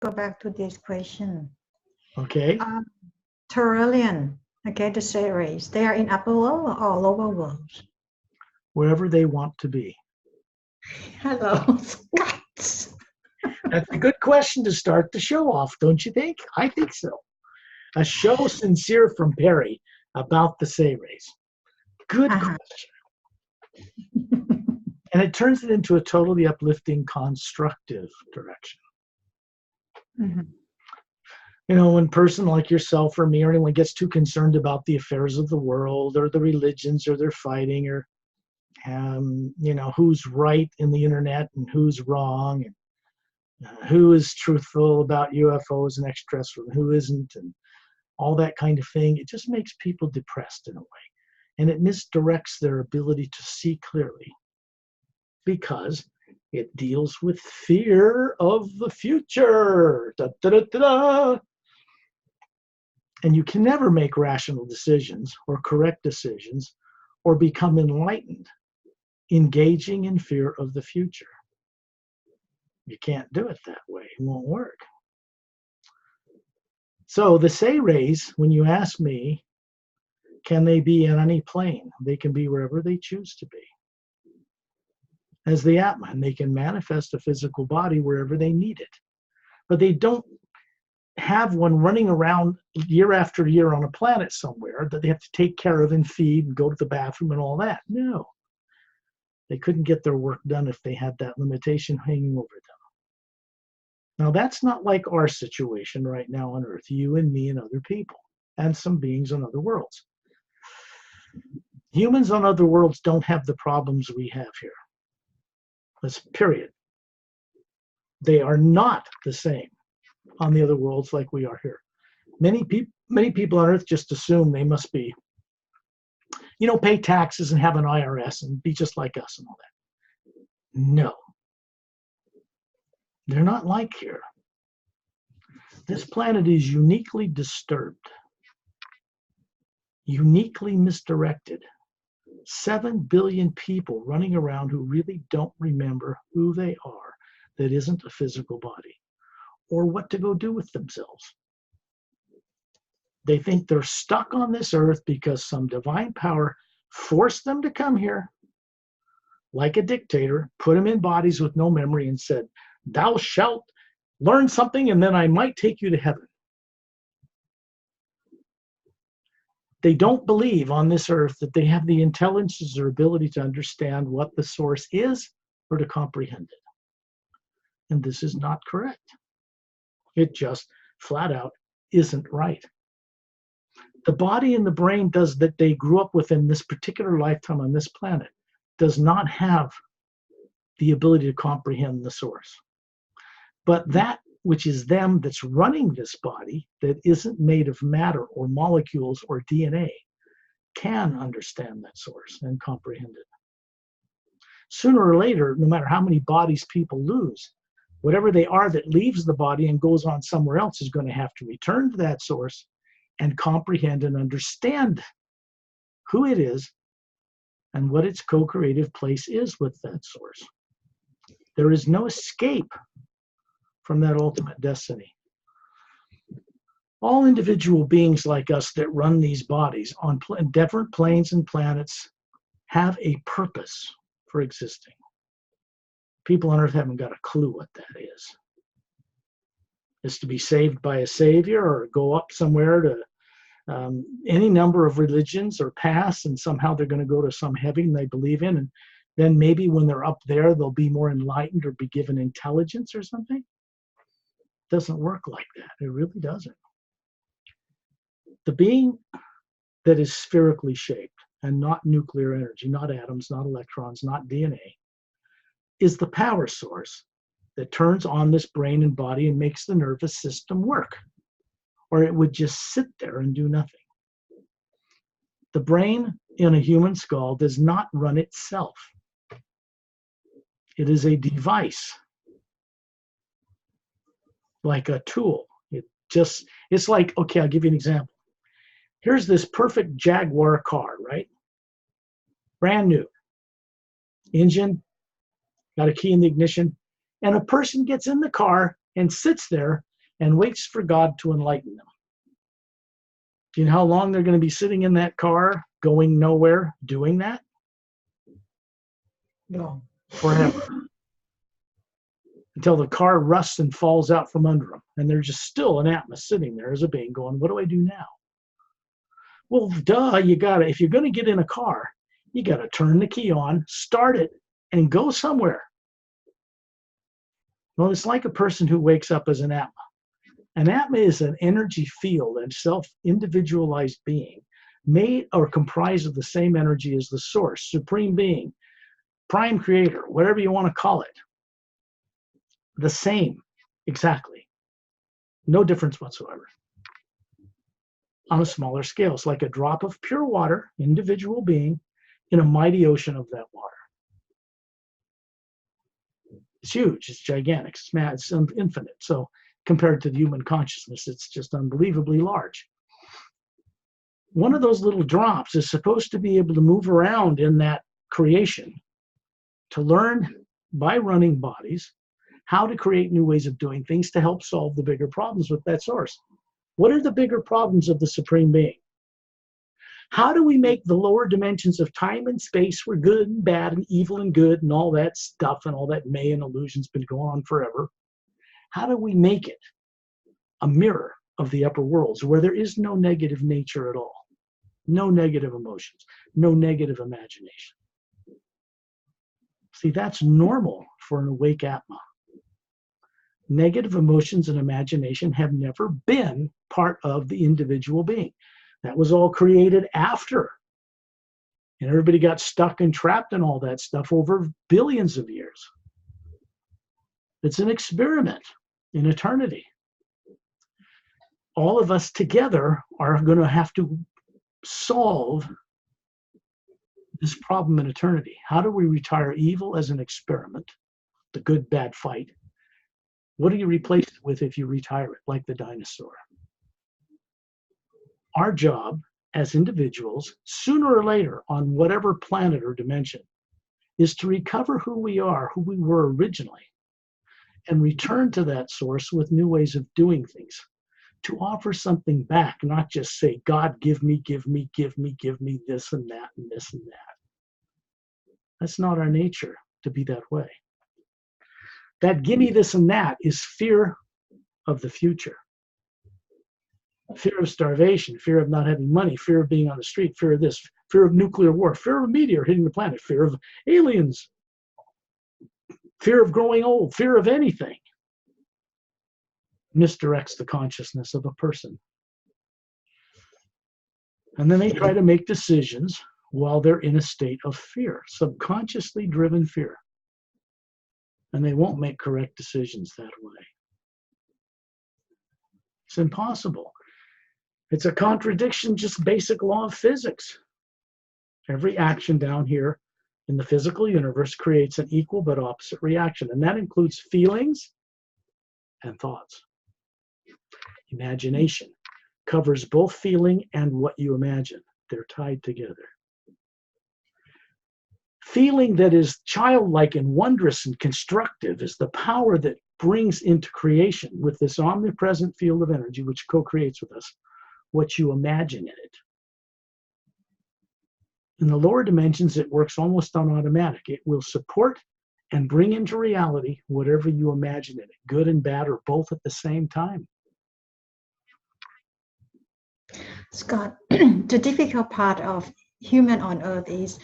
go back to this question. Okay. Taurillian, okay, the Say rays, they are in upper world or lower worlds? Wherever they want to be. Hello, Scott. That's a good question to start the show off, don't you think? I think so. A show sincere from Pari about the Say rays. Good question. And it turns it into a totally uplifting, constructive direction. Mm-hmm. You know, when a person like yourself or me or anyone gets too concerned about the affairs of the world or the religions or they're fighting or, you know, who's right in the internet and who's wrong and who is truthful about UFOs and extraterrestrials and who isn't and all that kind of thing, it just makes people depressed in a way. And it misdirects their ability to see clearly because it deals with fear of the future. Da, da, da, da, da. And you can never make rational decisions or correct decisions or become enlightened engaging in fear of the future. You can't do it that way. It won't work. So the Say rays, when you ask me, can they be in any plane? They can be wherever they choose to be. As the Atma, and they can manifest a physical body wherever they need it. But they don't have one running around year after year on a planet somewhere that they have to take care of and feed and go to the bathroom and all that. No. They couldn't get their work done if they had that limitation hanging over them. Now, that's not like our situation right now on Earth, you and me and other people, and some beings on other worlds. Humans on other worlds don't have the problems we have here. That's period. They are not the same on the other worlds like we are here. Many people on Earth just assume they must be, you know, pay taxes and have an IRS and be just like us and all that. No. They're not like here. This planet is uniquely disturbed, uniquely misdirected. 7 billion people running around who really don't remember who they are, that isn't a physical body, or what to go do with themselves. They think they're stuck on this earth because some divine power forced them to come here, like a dictator, put them in bodies with no memory and said, "Thou shalt learn something and then I might take you to heaven." They don't believe on this earth that they have the intelligence or ability to understand what the source is or to comprehend it. And this is not correct. It just flat out isn't right. The body and the brain does that they grew up within this particular lifetime on this planet does not have the ability to comprehend the source. But that which is them that's running this body that isn't made of matter or molecules or DNA can understand that source and comprehend it. Sooner or later, no matter how many bodies people lose, whatever they are that leaves the body and goes on somewhere else is going to have to return to that source and comprehend and understand who it is and what its co-creative place is with that source. There is no escape from that ultimate destiny. All individual beings like us that run these bodies on different planes and planets have a purpose for existing. People on Earth haven't got a clue what that is. It's to be saved by a savior or go up somewhere to any number of religions or paths, and somehow they're going to go to some heaven they believe in, and then maybe when they're up there they'll be more enlightened or be given intelligence or something. It doesn't work like that. It really doesn't. The being that is spherically shaped and not nuclear energy, not atoms, not electrons, not DNA, is the power source that turns on this brain and body and makes the nervous system work, or it would just sit there and do nothing. The brain in a human skull does not run itself. It is a device, like a tool. It's like, okay, I'll give you an example. Here's this perfect Jaguar car, right? Brand new. Engine, got a key in the ignition, and a person gets in the car and sits there and waits for God to enlighten them. Do you know how long they're going to be sitting in that car, going nowhere, doing that? No. Forever. Until the car rusts and falls out from under them. And they're just still an Atma sitting there as a being going, what do I do now? Well, duh, if you're going to get in a car, you got to turn the key on, start it, and go somewhere. Well, it's like a person who wakes up as an Atma. An Atma is an energy field and self-individualized being made or comprised of the same energy as the source, supreme being, prime creator, whatever you want to call it. The same, exactly. No difference whatsoever. On a smaller scale, it's like a drop of pure water, individual being, in a mighty ocean of that water. It's huge, it's gigantic, it's mad, it's infinite. So compared to the human consciousness, it's just unbelievably large. One of those little drops is supposed to be able to move around in that creation to learn by running bodies how to create new ways of doing things to help solve the bigger problems with that source. What are the bigger problems of the Supreme Being? How do we make the lower dimensions of time and space where good and bad and evil and good and all that stuff and all that Mayan illusion's been going on forever? How do we make it a mirror of the upper worlds where there is no negative nature at all? No negative emotions, no negative imagination. See, that's normal for an awake Atma. Negative emotions and imagination have never been part of the individual being. That was all created after. And everybody got stuck and trapped in all that stuff over billions of years. It's an experiment in eternity. All of us together are going to have to solve this problem in eternity. How do we retire evil as an experiment, the good, bad fight? What do you replace it with if you retire it, like the dinosaur? Our job as individuals, sooner or later, on whatever planet or dimension, is to recover who we are, who we were originally, and return to that source with new ways of doing things, to offer something back, not just say, God, give me, give me, give me, give me this and that and this and that. That's not our nature to be that way. That give me this and that is fear of the future. Fear of starvation, fear of not having money, fear of being on the street, fear of this, fear of nuclear war, fear of a meteor hitting the planet, fear of aliens, fear of growing old, fear of anything. Misdirects the consciousness of a person. And then they try to make decisions while they're in a state of fear, subconsciously driven fear. And they won't make correct decisions that way. It's impossible. It's a contradiction, just basic law of physics. Every action down here in the physical universe creates an equal but opposite reaction, and that includes feelings and thoughts. Imagination covers both feeling and what you imagine. They're tied together. Feeling that is childlike and wondrous and constructive is the power that brings into creation with this omnipresent field of energy which co-creates with us what you imagine in it. In the lower dimensions, it works almost on automatic. It will support and bring into reality whatever you imagine in it, good and bad or both at the same time. Scott, the difficult part of human on earth is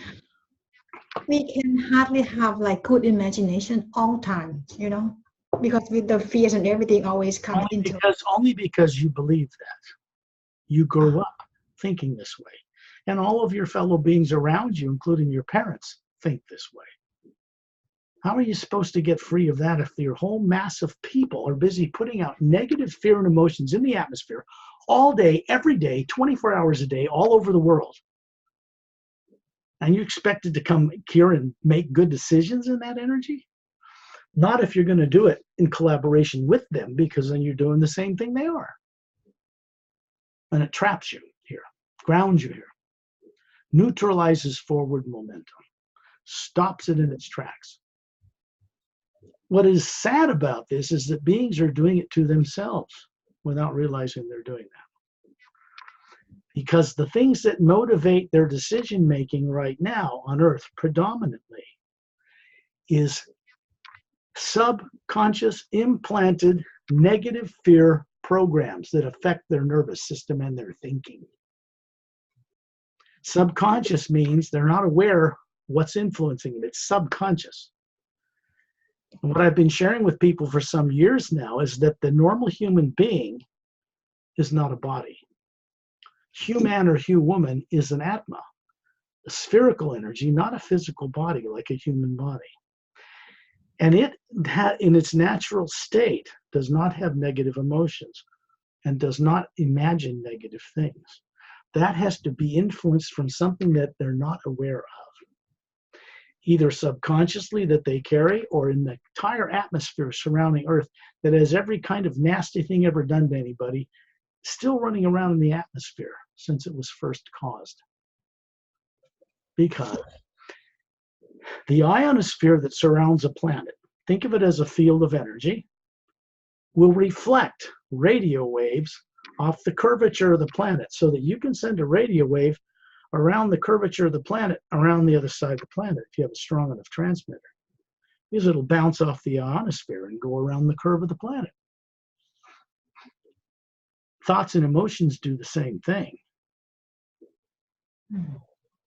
we can hardly have like good imagination all time, you know, because with the fears and everything always come into only because you believe that. You grew up thinking this way. And all of your fellow beings around you, including your parents, think this way. How are you supposed to get free of that if your whole mass of people are busy putting out negative fear and emotions in the atmosphere all day, every day, 24 hours a day, all over the world? And you're expected to come here and make good decisions in that energy? Not if you're going to do it in collaboration with them, because then you're doing the same thing they are. And it traps you here, grounds you here, neutralizes forward momentum, stops it in its tracks. What is sad about this is that beings are doing it to themselves without realizing they're doing that. Because the things that motivate their decision making right now on Earth predominantly is subconscious implanted negative fear programs that affect their nervous system and their thinking. Subconscious means they're not aware what's influencing them. It's subconscious. And what I've been sharing with people for some years now is that the normal human being is not a body. Human or human is an Atma, a spherical energy, not a physical body like a human body. And it, in its natural state, does not have negative emotions and does not imagine negative things. That has to be influenced from something that they're not aware of, either subconsciously that they carry or in the entire atmosphere surrounding Earth that has every kind of nasty thing ever done to anybody still running around in the atmosphere since it was first caused. Because the ionosphere that surrounds a planet, think of it as a field of energy, will reflect radio waves off the curvature of the planet so that you can send a radio wave around the curvature of the planet, around the other side of the planet if you have a strong enough transmitter. Because it'll bounce off the ionosphere and go around the curve of the planet. Thoughts and emotions do the same thing.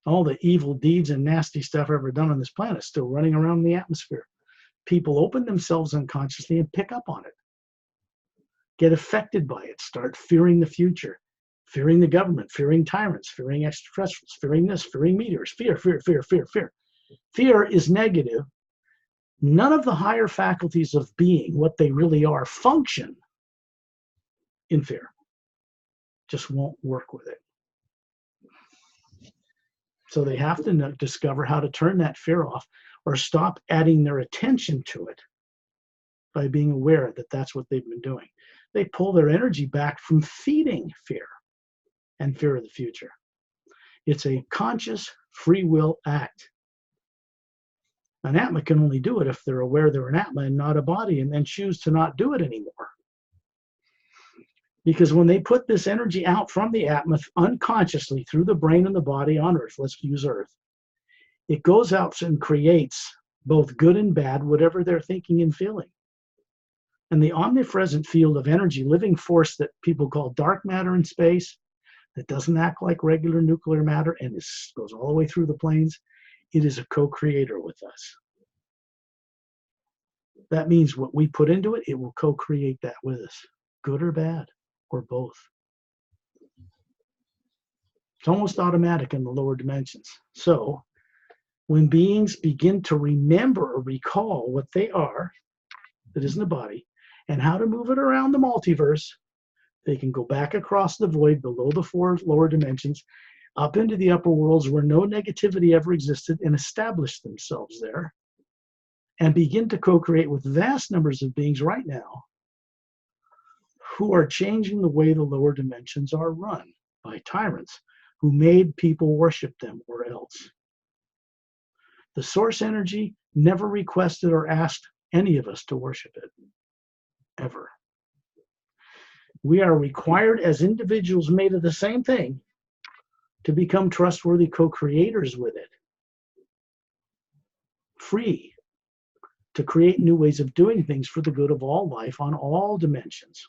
All the evil deeds and nasty stuff ever done on this planet is still running around the atmosphere. People open themselves unconsciously and pick up on it, get affected by it, start fearing the future, fearing the government, fearing tyrants, fearing extraterrestrials, fearing this, fearing meteors, fear, fear, fear, fear, fear. Fear is negative. None of the higher faculties of being, what they really are, function in fear. Just won't work with it. So they have to discover how to turn that fear off or stop adding their attention to it by being aware that that's what they've been doing. They pull their energy back from feeding fear and fear of the future. It's a conscious free will act. An Atma can only do it if they're aware they're an Atma and not a body and then choose to not do it anymore. Because when they put this energy out from the Atma unconsciously through the brain and the body on Earth, let's use Earth, it goes out and creates both good and bad, whatever they're thinking and feeling. And the omnipresent field of energy, living force that people call dark matter in space, that doesn't act like regular nuclear matter and goes all the way through the planes, it is a co-creator with us. That means what we put into it, it will co-create that with us, good or bad, or both. It's almost automatic in the lower dimensions. So when beings begin to remember or recall what they are, that isn't a body, and how to move it around the multiverse, they can go back across the void below the 4 lower dimensions, up into the upper worlds where no negativity ever existed, and establish themselves there, and begin to co-create with vast numbers of beings right now who are changing the way the lower dimensions are run by tyrants who made people worship them or else. The source energy never requested or asked any of us to worship it, ever. We are required as individuals made of the same thing to become trustworthy co-creators with it. Free to create new ways of doing things for the good of all life on all dimensions.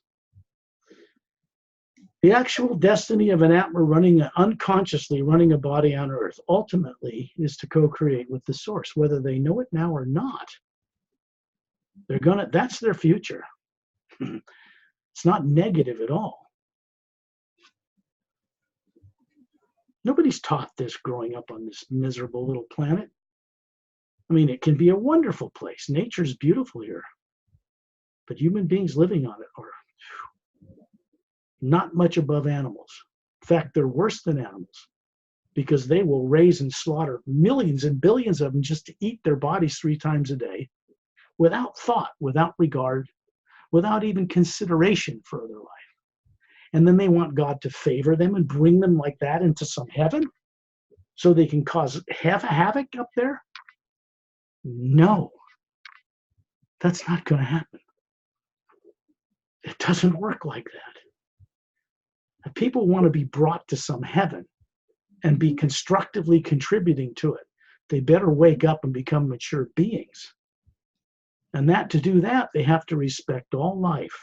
The actual destiny of an Atma unconsciously running a body on Earth ultimately is to co-create with the source, whether they know it now or not. That's their future. It's not negative at all. Nobody's taught this growing up on this miserable little planet. I mean, it can be a wonderful place. Nature's beautiful here. But human beings living on it are not much above animals. In fact, they're worse than animals because they will raise and slaughter millions and billions of them just to eat their bodies 3 times a day without thought, without regard, without even consideration for their life. And then they want God to favor them and bring them like that into some heaven so they can cause havoc up there? No. That's not going to happen. It doesn't work like that. If people want to be brought to some heaven and be constructively contributing to it, they better wake up and become mature beings. And to do that, they have to respect all life.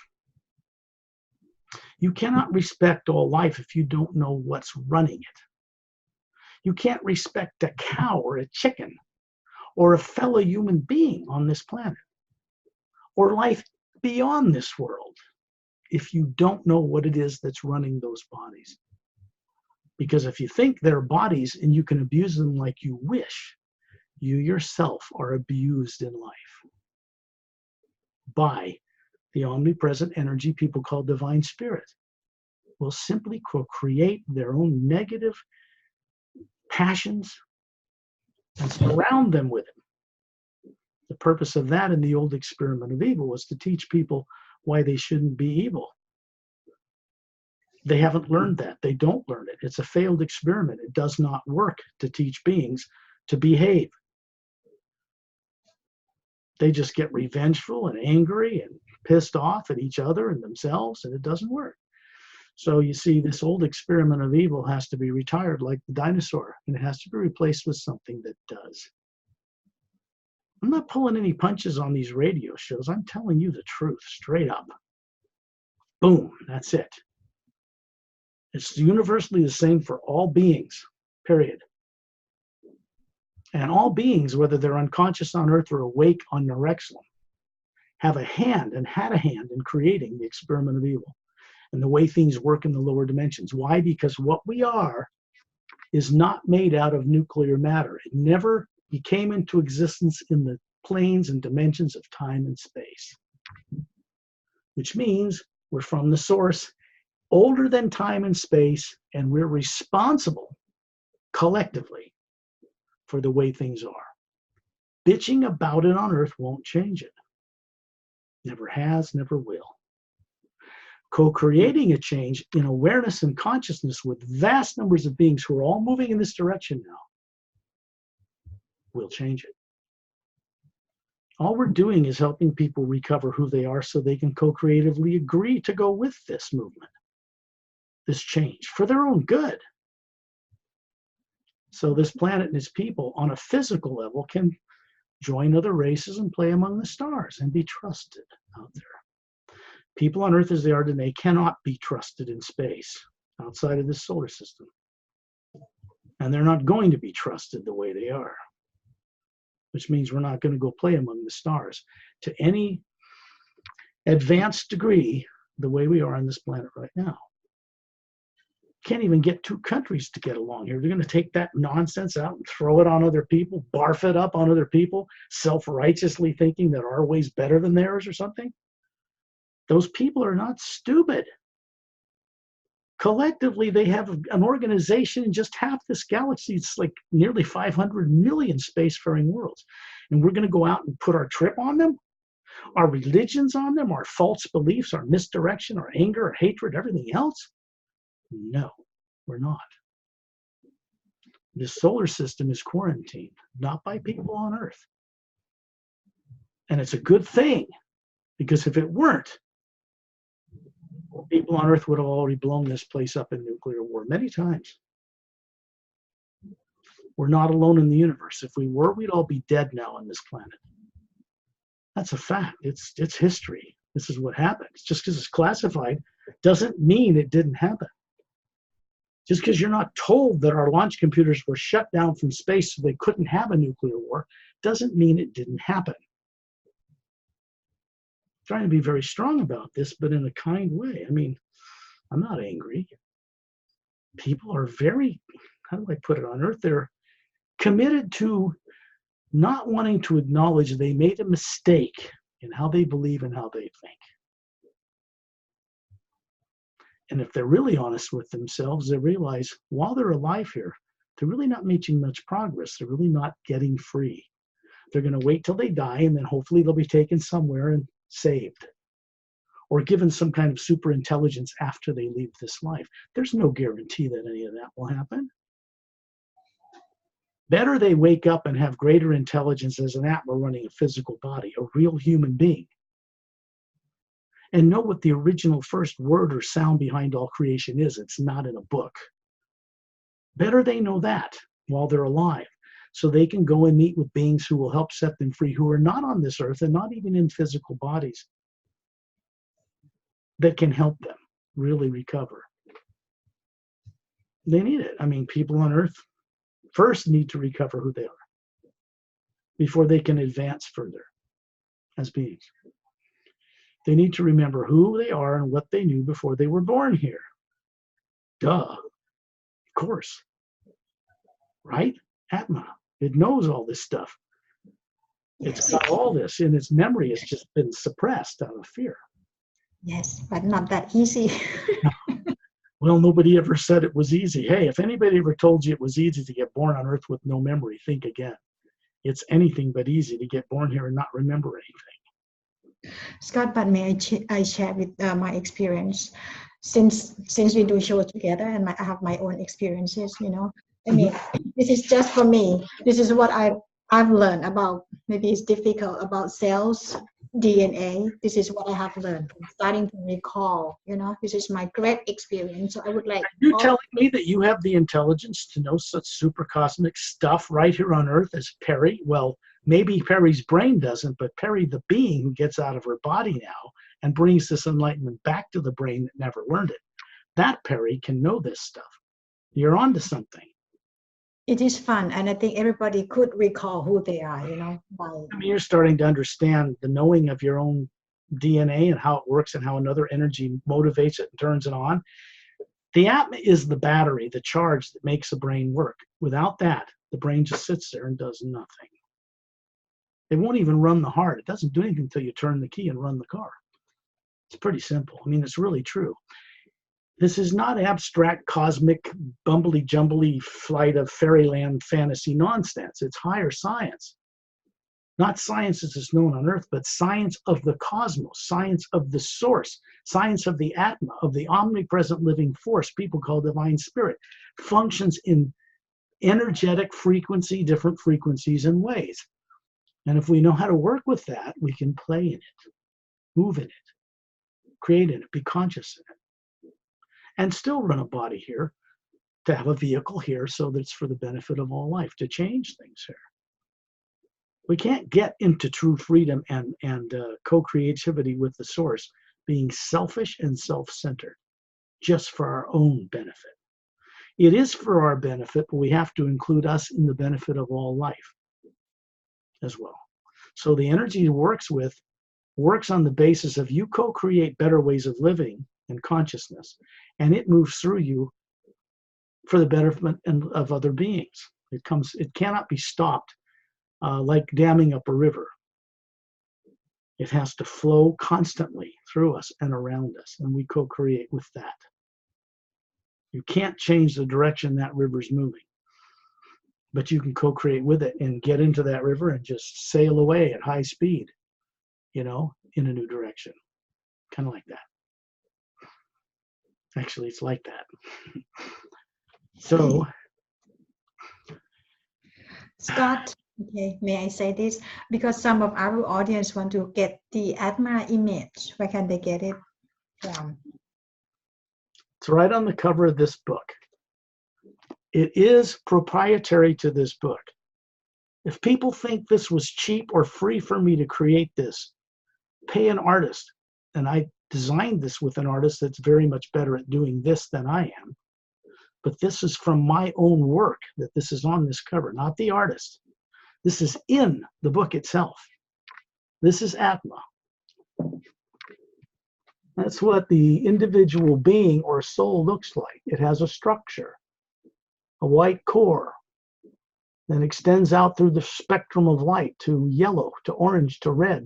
You cannot respect all life if you don't know what's running it. You can't respect a cow or a chicken or a fellow human being on this planet or life beyond this world if you don't know what it is that's running those bodies. Because if you think they're bodies and you can abuse them like you wish, you yourself are abused in life by the omnipresent energy people call divine spirit. Will simply create their own negative passions and surround them with it. The purpose of that in the old experiment of evil was to teach people why they shouldn't be evil. They haven't learned that. They don't learn it. It's a failed experiment. It does not work to teach beings to behave. They just get revengeful and angry and pissed off at each other and themselves, and it doesn't work. So you see, this old experiment of evil has to be retired like the dinosaur, and it has to be replaced with something that does. I'm not pulling any punches on these radio shows. I'm telling you the truth, straight up. Boom, that's it. It's universally the same for all beings, period. And all beings, whether they're unconscious on Earth or awake on Norexlum, have a hand and had a hand in creating the experiment of evil and the way things work in the lower dimensions. Why? Because what we are is not made out of nuclear matter. It never came into existence in the planes and dimensions of time and space, which means we're from the source, older than time and space, and we're responsible collectively for the way things are. Bitching about it on Earth won't change it. Never has, never will. Co-creating a change in awareness and consciousness with vast numbers of beings who are all moving in this direction now will change it. All we're doing is helping people recover who they are so they can co-creatively agree to go with this movement, this change, for their own good. So this planet and its people on a physical level can join other races and play among the stars and be trusted out there. People on Earth as they are today cannot be trusted in space outside of this solar system. And they're not going to be trusted the way they are, which means we're not going to go play among the stars to any advanced degree the way we are on this planet right now. Can't even get two countries to get along here. They're going to take that nonsense out and throw it on other people, barf it up on other people, self-righteously thinking that our way's better than theirs or something. Those people are not stupid. Collectively, they have an organization in just half this galaxy. It's like nearly 500 million spacefaring worlds. And we're going to go out and put our trip on them, our religions on them, our false beliefs, our misdirection, our anger, our hatred, everything else? No, we're not. This solar system is quarantined, not by people on Earth. And it's a good thing, because if it weren't, people on Earth would have already blown this place up in nuclear war many times. We're not alone in the universe. If we were, we'd all be dead now on this planet. That's a fact. It's history. This is what happened. Just because it's classified doesn't mean it didn't happen. Just because you're not told that our launch computers were shut down from space so they couldn't have a nuclear war doesn't mean it didn't happen. Trying to be very strong about this, but in a kind way. I mean, I'm not angry. People are very, how do I put it, on Earth, they're committed to not wanting to acknowledge they made a mistake in how they believe and how they think. And if they're really honest with themselves, they realize while they're alive here, they're really not making much progress. They're really not getting free. They're going to wait till they die, and then hopefully they'll be taken somewhere and saved or given some kind of super intelligence after they leave this life. There's no guarantee that any of that will happen. Better they wake up and have greater intelligence as an Atma running a physical body, a real human being, and know what the original first word or sound behind all creation is. It's not in a book. Better they know that while they're alive, so they can go and meet with beings who will help set them free, who are not on this earth and not even in physical bodies, that can help them really recover. They need it. I mean, people on earth first need to recover who they are before they can advance further as beings. They need to remember who they are and what they knew before they were born here. Duh. Of course. Right? Atma. It knows all this stuff. It's got all this in its memory. It's just been suppressed out of fear. Yes, but not that easy. Well, nobody ever said it was easy. Hey, if anybody ever told you it was easy to get born on earth with no memory, think again. It's anything but easy to get born here and not remember anything. Scott, but may I share with my experience? Since we do shows together and I have my own experiences, you know. I mean, this is just for me. This is what I've learned about, maybe it's difficult, about cells, DNA. This is what I have learned. I'm starting to recall, you know, this is my great experience. So I would like. Are you telling me that you have the intelligence to know such super cosmic stuff right here on Earth as Pari? Well, maybe Pari's brain doesn't, but Pari, the being who gets out of her body now and brings this enlightenment back to the brain that never learned it, that Pari can know this stuff. You're onto something. It is fun, and I think everybody could recall who they are, you know. I mean, you're starting to understand the knowing of your own DNA and how it works and how another energy motivates it and turns it on. The Atma is the battery, the charge that makes the brain work. Without that, the brain just sits there and does nothing. It won't even run the heart. It doesn't do anything until you turn the key and run the car. It's pretty simple. I mean, it's really true. This is not abstract, cosmic, bumbly-jumbly flight of fairyland fantasy nonsense. It's higher science. Not science as it's known on Earth, but science of the cosmos, science of the source, science of the Atma, of the omnipresent living force people call divine spirit, functions in energetic frequency, different frequencies and ways. And if we know how to work with that, we can play in it, move in it, create in it, be conscious in it, and still run a body here, to have a vehicle here so that it's for the benefit of all life, to change things here. We can't get into true freedom and co-creativity with the source being selfish and self-centered, just for our own benefit. It is for our benefit, but we have to include us in the benefit of all life as well. So the energy it works with works on the basis of you co-create better ways of living and consciousness, and it moves through you for the betterment of other beings. It cannot be stopped like damming up a river. It has to flow constantly through us and around us, and we co-create with that. You can't change the direction that river's moving, but you can co-create with it and get into that river and just sail away at high speed, you know, in a new direction. Kind of like that. Actually, it's like that. So, Scott, okay, may I say this? Because some of our audience want to get the Atma image. Where can they get it from? It's right on the cover of this book. It is proprietary to this book. If people think this was cheap or free for me to create this, pay an artist. And I designed this with an artist that's very much better at doing this than I am. But this is from my own work that this is on this cover, not the artist. This is in the book itself. This is Atma. That's what the individual being or soul looks like. It has a structure, a white core that extends out through the spectrum of light to yellow, to orange, to red,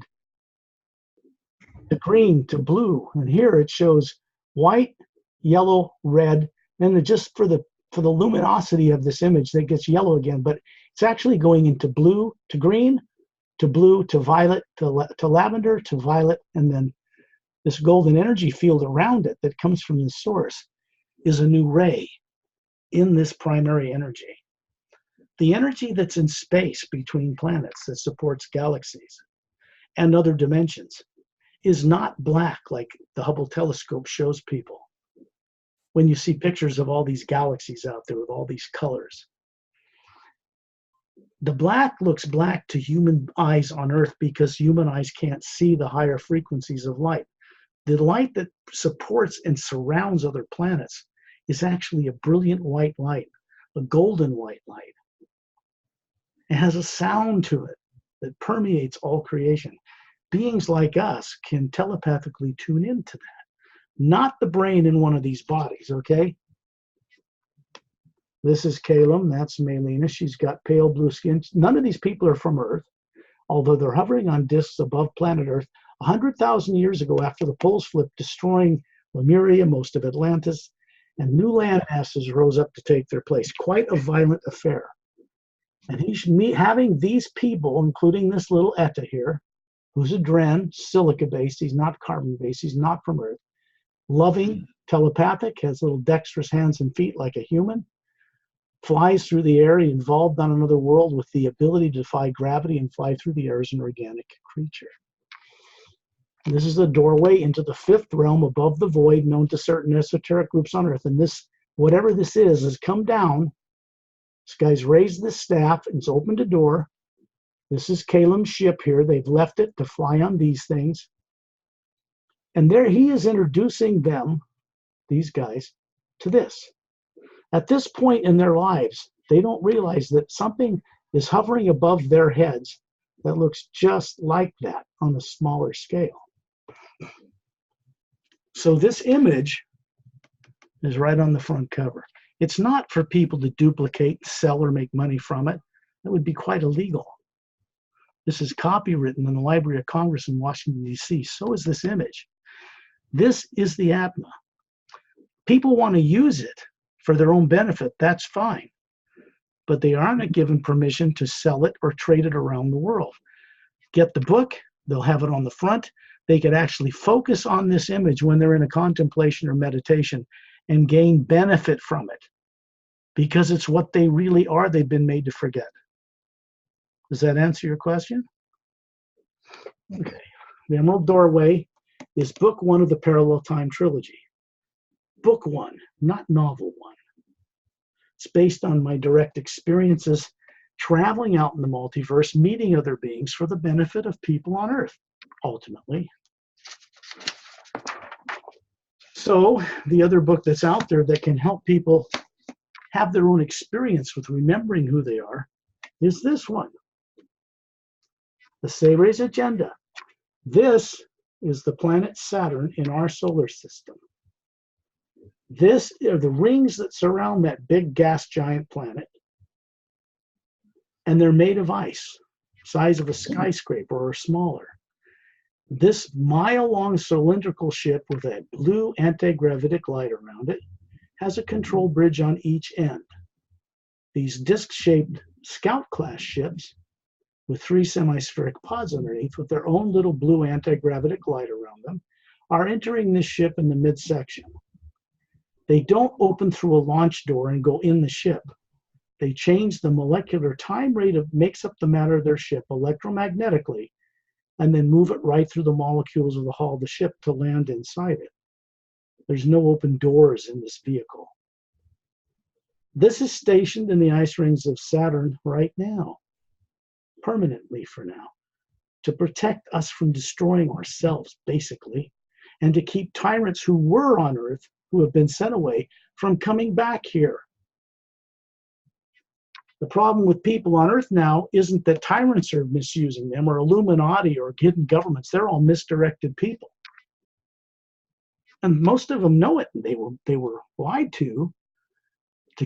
to green, to blue. And here it shows white, yellow, red, and just for the luminosity of this image that gets yellow again, but it's actually going into blue, to green, to blue, to violet, to lavender, to violet, and then this golden energy field around it that comes from the source is a new ray in this primary energy The energy that's in space between planets that supports galaxies and other dimensions is not black like the Hubble telescope shows people. When you see pictures of all these galaxies out there with all these colors, the black looks black to human eyes on Earth because human eyes can't see the higher frequencies of light. The light that supports and surrounds other planets is actually a brilliant white light, a golden white light. It has a sound to it that permeates all creation. Beings like us can telepathically tune into that, not the brain in one of these bodies, okay? This is Calum, that's Melina. She's got pale blue skin. None of these people are from Earth, although they're hovering on disks above planet Earth 100,000 years ago after the poles flipped, destroying Lemriel, most of Atlantis, and new land masses rose up to take their place. Quite a violent affair. And he's having these people, including this little Etta here, who's a Dren, silica-based, he's not carbon-based, he's not from Earth, loving, telepathic, has little dexterous hands and feet like a human, flies through the air, evolved on another world with the ability to defy gravity and fly through the air as an organic creature. And this is the doorway into the fifth realm above the void, known to certain esoteric groups on Earth. And this, whatever this is, has come down. This guy's raised this staff and it's opened a door. This is Calum's ship here. They've left it to fly on these things. And there he is introducing them, these guys, to this. At this point in their lives, they don't realize that something is hovering above their heads that looks just like that on a smaller scale. So this image is right on the front cover. It's not for people to duplicate, sell, or make money from it. That would be quite illegal. This is copywritten in the Library of Congress in Washington, D.C. So is this image. This is the Atma. People want to use it for their own benefit, that's fine. But they aren't given permission to sell it or trade it around the world. Get the book, they'll have it on the front. They could actually focus on this image when they're in a contemplation or meditation and gain benefit from it. Because it's what they really are, they've been made to forget. Does that answer your question? Okay. The Emerald Doorway is book one of the Parallel Time Trilogy. Book one, not novel one. It's based on my direct experiences traveling out in the multiverse, meeting other beings for the benefit of people on Earth, ultimately. So the other book that's out there that can help people have their own experience with remembering who they are is this one, The Seres Agenda. This is the planet Saturn in our solar system. This are the rings that surround that big gas giant planet. And they're made of ice, size of a skyscraper or smaller. This mile-long cylindrical ship with a blue anti-gravitic light around it has a control bridge on each end. These disc-shaped Scout-class ships with 3 semispheric pods underneath with their own little blue anti-gravitic light around them are entering this ship in the midsection. They don't open through a launch door and go in the ship. They change the molecular time rate of makes up the matter of their ship electromagnetically and then move it right through the molecules of the hull of the ship to land inside it. There's no open doors in this vehicle. This is stationed in the ice rings of Saturn right now, permanently for now, to protect us from destroying ourselves, basically, and to keep tyrants who were on Earth, who have been sent away, from coming back here. The problem with people on Earth now isn't that tyrants are misusing them or Illuminati or hidden governments. They're all misdirected people. And most of them know it. They were lied to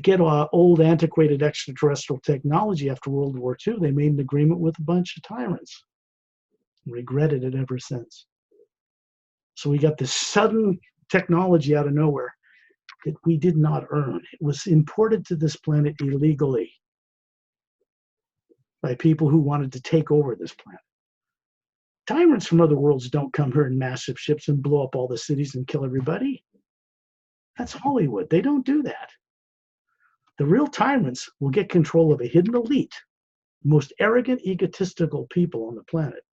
get old, antiquated extraterrestrial technology after World War II. They made an agreement with a bunch of tyrants and regretted it ever since. So we got this sudden technology out of nowhere that we did not earn. It was imported to this planet illegally by people who wanted to take over this planet. Tyrants from other worlds don't come here in massive ships and blow up all the cities and kill everybody. That's Hollywood. They don't do that. The real tyrants will get control of a hidden elite, the most arrogant, egotistical people on the planet,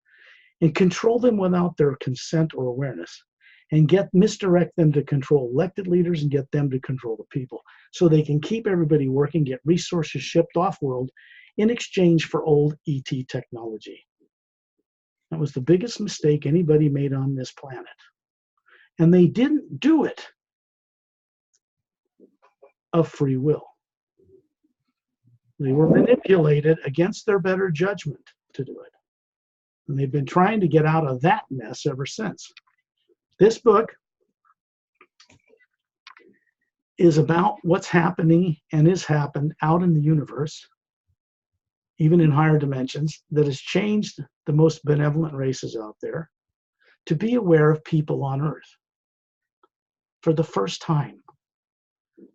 and control them without their consent or awareness, and misdirect them to control elected leaders and get them to control the people, so they can keep everybody working, get resources shipped off-world in exchange for old ET technology. That was the biggest mistake anybody made on this planet. And they didn't do it of free will. They were manipulated against their better judgment to do it. And they've been trying to get out of that mess ever since. This book is about what's happening and is happened out in the universe, even in higher dimensions, that has changed the most benevolent races out there to be aware of people on Earth for the first time,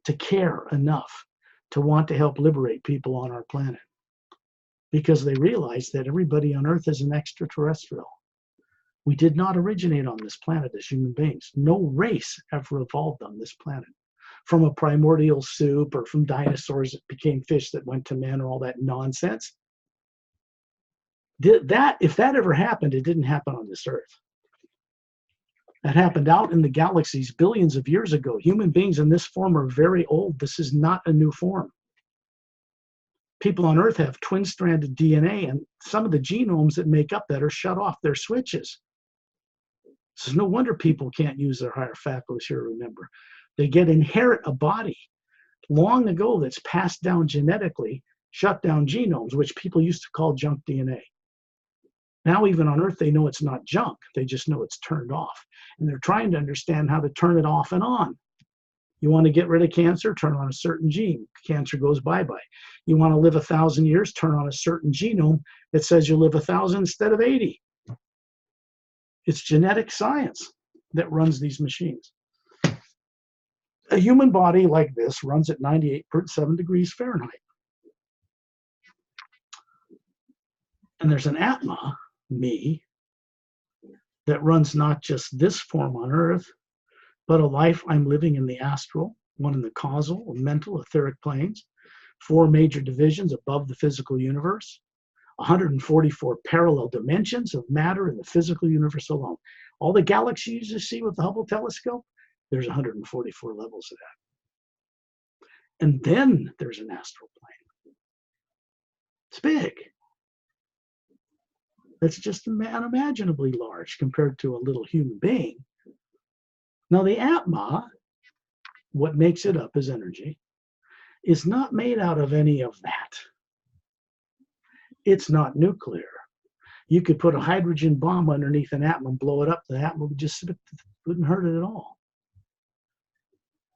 to care enough to want to help liberate people on our planet, because they realize that everybody on Earth is an extraterrestrial. We did not originate on this planet as human beings. No race ever evolved on this planet from a primordial soup or from dinosaurs that became fish that went to men or all that nonsense. If that ever happened, it didn't happen on this Earth. That happened out in the galaxies billions of years ago. Human beings in this form are very old. This is not a new form. People on Earth have twin-stranded DNA, and some of the genomes that make up that are shut off. They're switches. So no wonder people can't use their higher faculties here, remember. They inherit a body long ago that's passed down genetically, shut down genomes, which people used to call junk DNA. Now even on Earth, they know it's not junk. They just know it's turned off. And they're trying to understand how to turn it off and on. You want to get rid of cancer, turn on a certain gene. Cancer goes bye-bye. You want to live 1,000 years, turn on a certain genome that says you live 1,000 instead of 80. It's genetic science that runs these machines. A human body like this runs at 98.7 degrees Fahrenheit. And there's an Atma, me, that runs not just this form on Earth, but a life I'm living in the astral, one in the causal, mental, etheric planes, 4 major divisions above the physical universe, 144 parallel dimensions of matter in the physical universe alone. All the galaxies you see with the Hubble telescope, there's 144 levels of that. And then there's an astral plane. It's big. That's just unimaginably large compared to a little human being. Now the Atma, what makes it up is energy, is not made out of any of that. It's not nuclear. You could put a hydrogen bomb underneath an Atma and blow it up. The Atma wouldn't hurt it at all.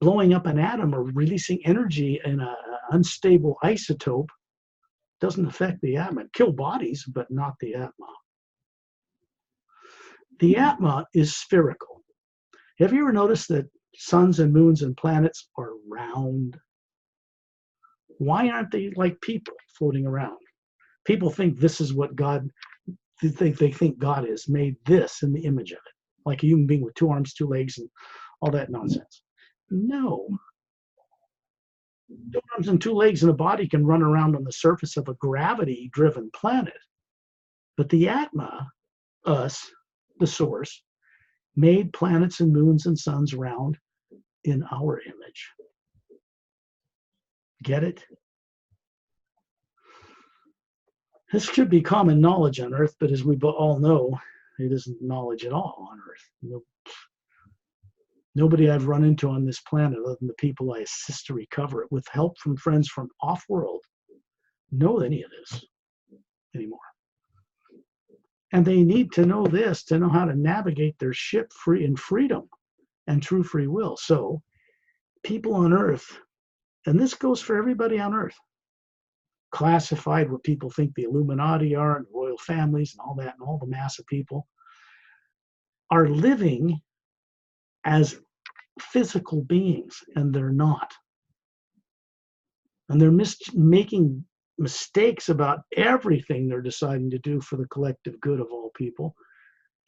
Blowing up an atom or releasing energy in an unstable isotope doesn't affect the Atma. Kill bodies, but not the Atma. The Atma is spherical. Have you ever noticed that suns and moons and planets are round? Why aren't they like people floating around? People think this is what God, they think God is, made this in the image of it, like a human being with 2 arms, 2 legs, and all that nonsense. No. 2 arms and 2 legs and a body can run around on the surface of a gravity-driven planet. But the Atma, us, the source, made planets and moons and suns round in our image. Get it? This should be common knowledge on Earth, but as we all know, it isn't knowledge at all on Earth. Nobody I've run into on this planet, other than the people I assist to recover it with help from friends from off-world, know any of this anymore. And they need to know this to know how to navigate their ship free in freedom and true free will. So people on Earth, and this goes for everybody on Earth, classified what people think the Illuminati are and royal families and all that and all the mass of people, are living as physical beings, and they're not. And they're making mistakes about everything they're deciding to do for the collective good of all people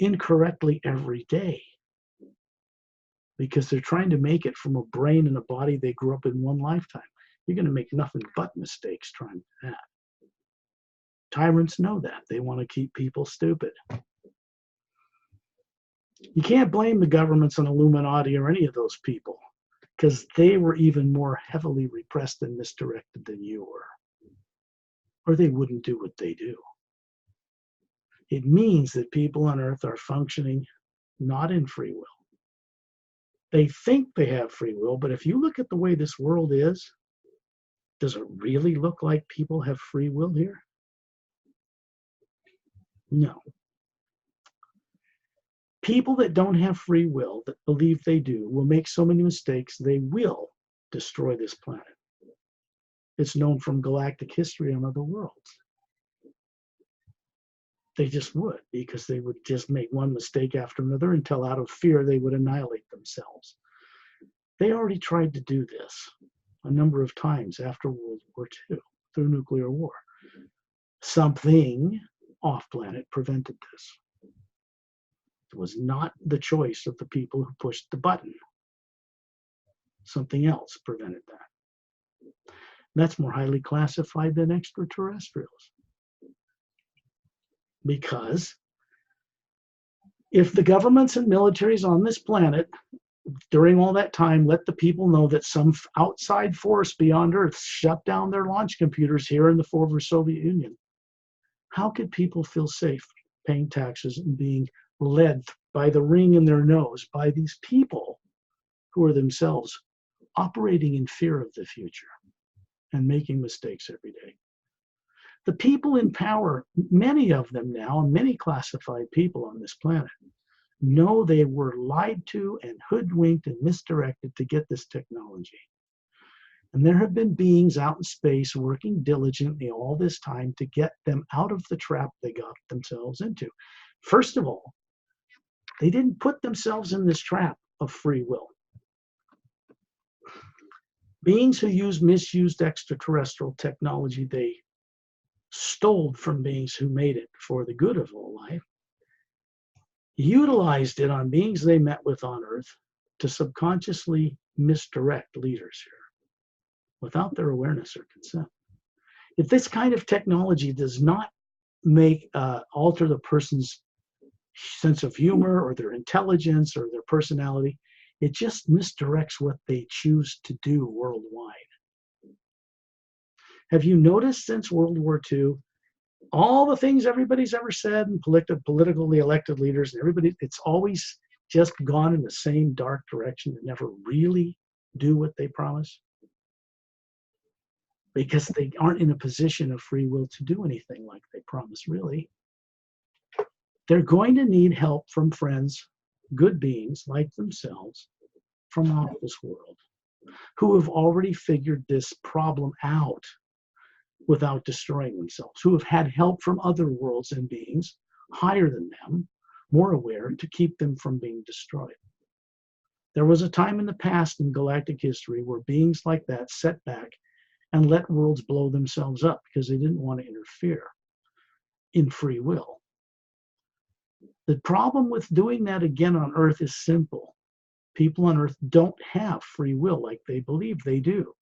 incorrectly every day, because they're trying to make it from a brain and a body they grew up in one lifetime. You're going to make nothing but mistakes trying to do that. Tyrants know that. They want to keep people stupid. You can't blame the governments and Illuminati or any of those people, because they were even more heavily repressed and misdirected than you were. Or they wouldn't do what they do. It means that people on Earth are functioning not in free will. They think they have free will, but if you look at the way this world is, does it really look like people have free will here? No. People that don't have free will, that believe they do, will make so many mistakes, they will destroy this planet. It's known from galactic history on other worlds. They just would, because they would just make one mistake after another until out of fear they would annihilate themselves. They already tried to do this a number of times after World War II through nuclear war. Something off-planet prevented this. It was not the choice of the people who pushed the button. Something else prevented that. That's more highly classified than extraterrestrials. Because if the governments and militaries on this planet during all that time let the people know that some outside force beyond Earth shut down their launch computers here in the former Soviet Union, how could people feel safe paying taxes and being led by the ring in their nose by these people who are themselves operating in fear of the future and making mistakes every day? The people in power, many of them now, many classified people on this planet, know they were lied to and hoodwinked and misdirected to get this technology. And there have been beings out in space working diligently all this time to get them out of the trap they got themselves into. First of all, they didn't put themselves in this trap of free will. Beings who misused extraterrestrial technology they stole from beings who made it for the good of all life, utilized it on beings they met with on Earth to subconsciously misdirect leaders here without their awareness or consent. If this kind of technology does not alter the person's sense of humor or their intelligence or their personality, it just misdirects what they choose to do worldwide. Have you noticed since World War II, all the things everybody's ever said and politically elected leaders and everybody, it's always just gone in the same dark direction and never really do what they promise? Because they aren't in a position of free will to do anything like they promise, really. They're going to need help from friends, good beings like themselves, from off this world, who have already figured this problem out without destroying themselves, who have had help from other worlds and beings higher than them, more aware, to keep them from being destroyed. There was a time in the past in galactic history where beings like that set back and let worlds blow themselves up because they didn't want to interfere in free will. The problem with doing that again on Earth is simple. People on Earth don't have free will like they believe they do.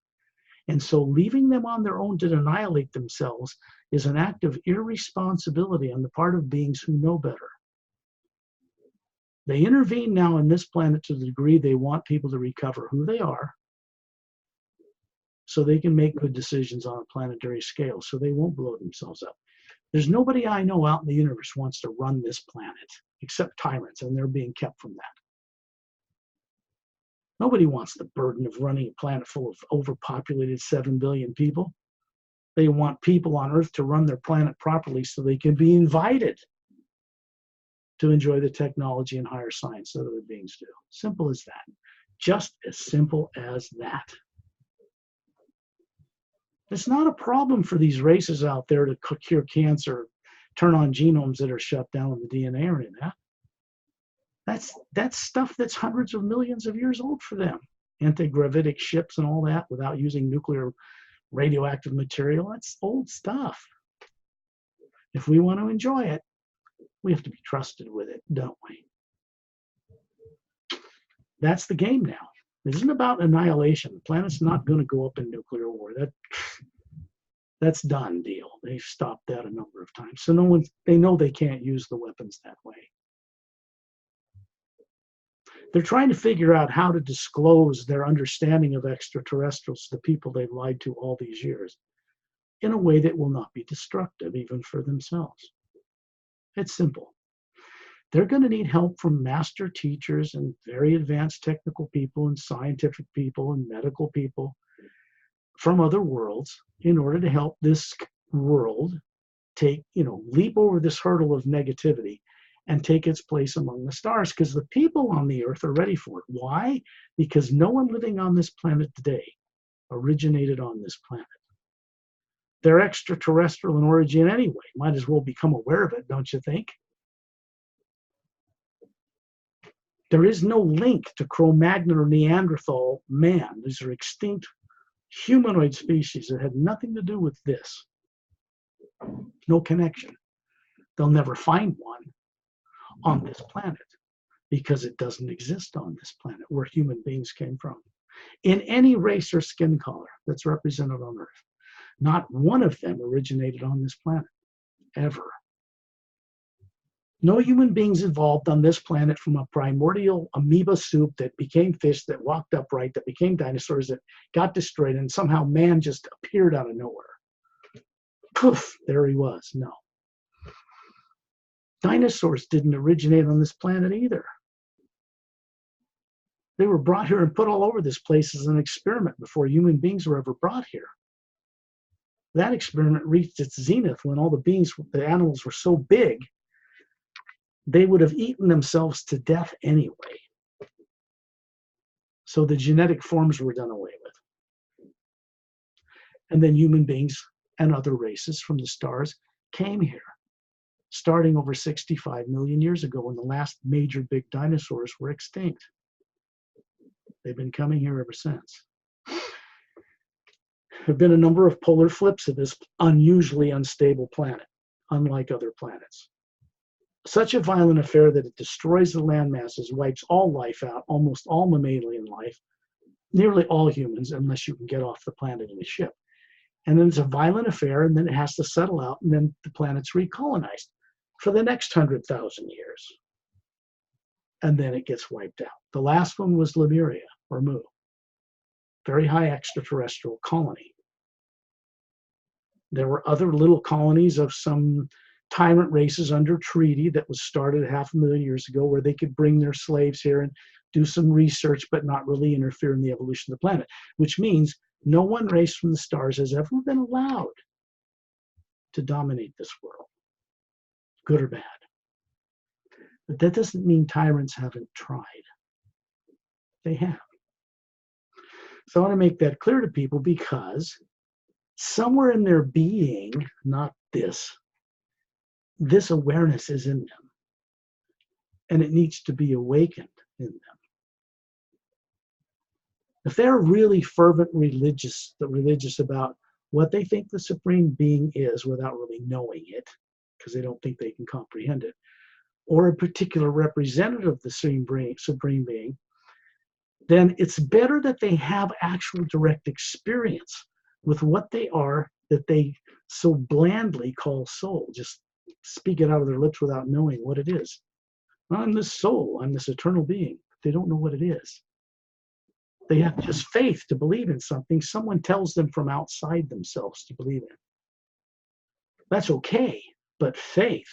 And so leaving them on their own to annihilate themselves is an act of irresponsibility on the part of beings who know better. They intervene now on this planet to the degree they want people to recover who they are so they can make good decisions on a planetary scale so they won't blow themselves up. There's nobody I know out in the universe who wants to run this planet except tyrants, and they're being kept from that. Nobody wants the burden of running a planet full of overpopulated 7 billion people. They want people on Earth to run their planet properly so they can be invited to enjoy the technology and higher science that other beings do. Simple as that. Just as simple as that. It's not a problem for these races out there to cure cancer, turn on genomes that are shut down in the DNA or any of that. That's stuff that's hundreds of millions of years old for them. Anti-gravitic ships and all that without using nuclear radioactive material, that's old stuff. If we want to enjoy it, we have to be trusted with it, don't we? That's the game now. It isn't about annihilation. The planet's not going to go up in nuclear war. That's done deal. They've stopped that a number of times. So they know they can't use the weapons that way. They're trying to figure out how to disclose their understanding of extraterrestrials to the people they've lied to all these years in a way that will not be destructive even for themselves. It's simple. They're going to need help from master teachers and very advanced technical people and scientific people and medical people from other worlds in order to help this world leap over this hurdle of negativity and take its place among the stars, because the people on the earth are ready for it. Why? Because no one living on this planet today originated on this planet. They're extraterrestrial in origin anyway. Might as well become aware of it, don't you think? There is no link to Cro-Magnon or Neanderthal man. These are extinct humanoid species that had nothing to do with this. No connection. They'll never find one on this planet because it doesn't exist on this planet where human beings came from. In any race or skin color that's represented on Earth, not one of them originated on this planet, ever. No human beings evolved on this planet from a primordial amoeba soup that became fish, that walked upright, that became dinosaurs, that got destroyed, and somehow man just appeared out of nowhere. Poof, there he was. No. Dinosaurs didn't originate on this planet either. They were brought here and put all over this place as an experiment before human beings were ever brought here. That experiment reached its zenith when all the animals were so big, they would have eaten themselves to death anyway. So the genetic forms were done away with. And then human beings and other races from the stars came here, starting over 65 million years ago when the last major big dinosaurs were extinct. They've been coming here ever since. There have been a number of polar flips of this unusually unstable planet, unlike other planets. Such a violent affair that it destroys the land masses, wipes all life out, almost all mammalian life, nearly all humans, unless you can get off the planet in a ship. And then it's a violent affair, and then it has to settle out, and then the planet's recolonized for the next 100,000 years. And then it gets wiped out. The last one was Lemriel, or Mu. Very high extraterrestrial colony. There were other little colonies of some tyrant races under treaty that was started 500,000 years ago, where they could bring their slaves here and do some research but not really interfere in the evolution of the planet, which means no one race from the stars has ever been allowed to dominate this world, good or bad. But that doesn't mean tyrants haven't tried. They have. So I want to make that clear to people, because somewhere in their being, not this awareness is in them, and it needs to be awakened in them. If they're really fervent religious about what they think the Supreme Being is without really knowing it, because they don't think they can comprehend it, or a particular representative of the Supreme Being, then it's better that they have actual direct experience with what they are that they so blandly call soul. Just speak it out of their lips without knowing what it is. I'm this soul, I'm this eternal being. They don't know what it is. They have just faith to believe in something someone tells them from outside themselves to believe in. That's okay, but faith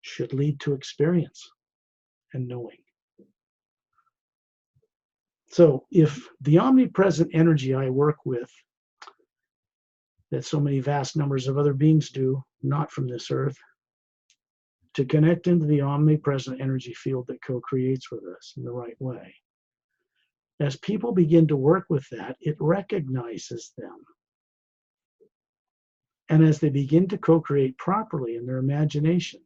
should lead to experience and knowing. So if the omnipresent energy I work with, that so many vast numbers of other beings do, not from this earth, to connect into the omnipresent energy field that co-creates with us in the right way. As people begin to work with that, it recognizes them. And as they begin to co-create properly in their imagination,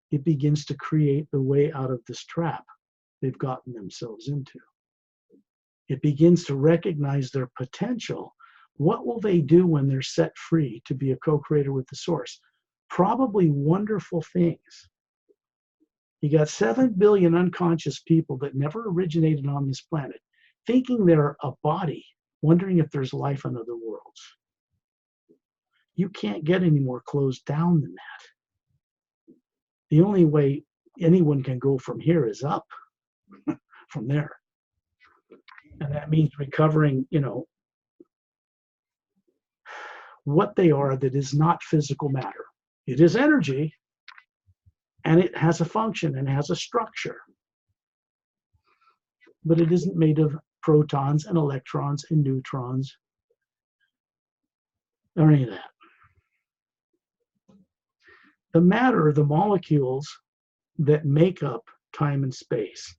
it begins to create the way out of this trap they've gotten themselves into. It begins to recognize their potential. What will they do when they're set free to be a co-creator with the source? Probably wonderful things. You got 7 billion unconscious people that never originated on this planet. thinking they're a body, wondering if there's life on other worlds. You can't get any more closed down than that. The only way anyone can go from here is up from there. And that means recovering, what they are that is not physical matter. It is energy, and it has a function and has a structure. But it isn't made of protons and electrons and neutrons or any of that. The matter, the molecules that make up time and space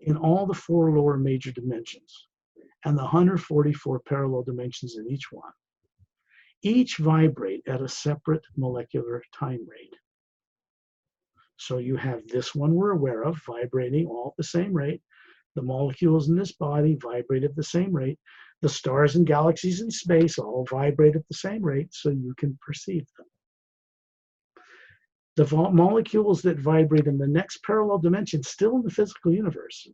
in all the 4 lower major dimensions and the 144 parallel dimensions in each one, each vibrate at a separate molecular time rate. So you have this one we're aware of vibrating all at the same rate. The molecules in this body vibrate at the same rate. The stars and galaxies in space all vibrate at the same rate, so you can perceive them. The molecules that vibrate in the next parallel dimension, still in the physical universe,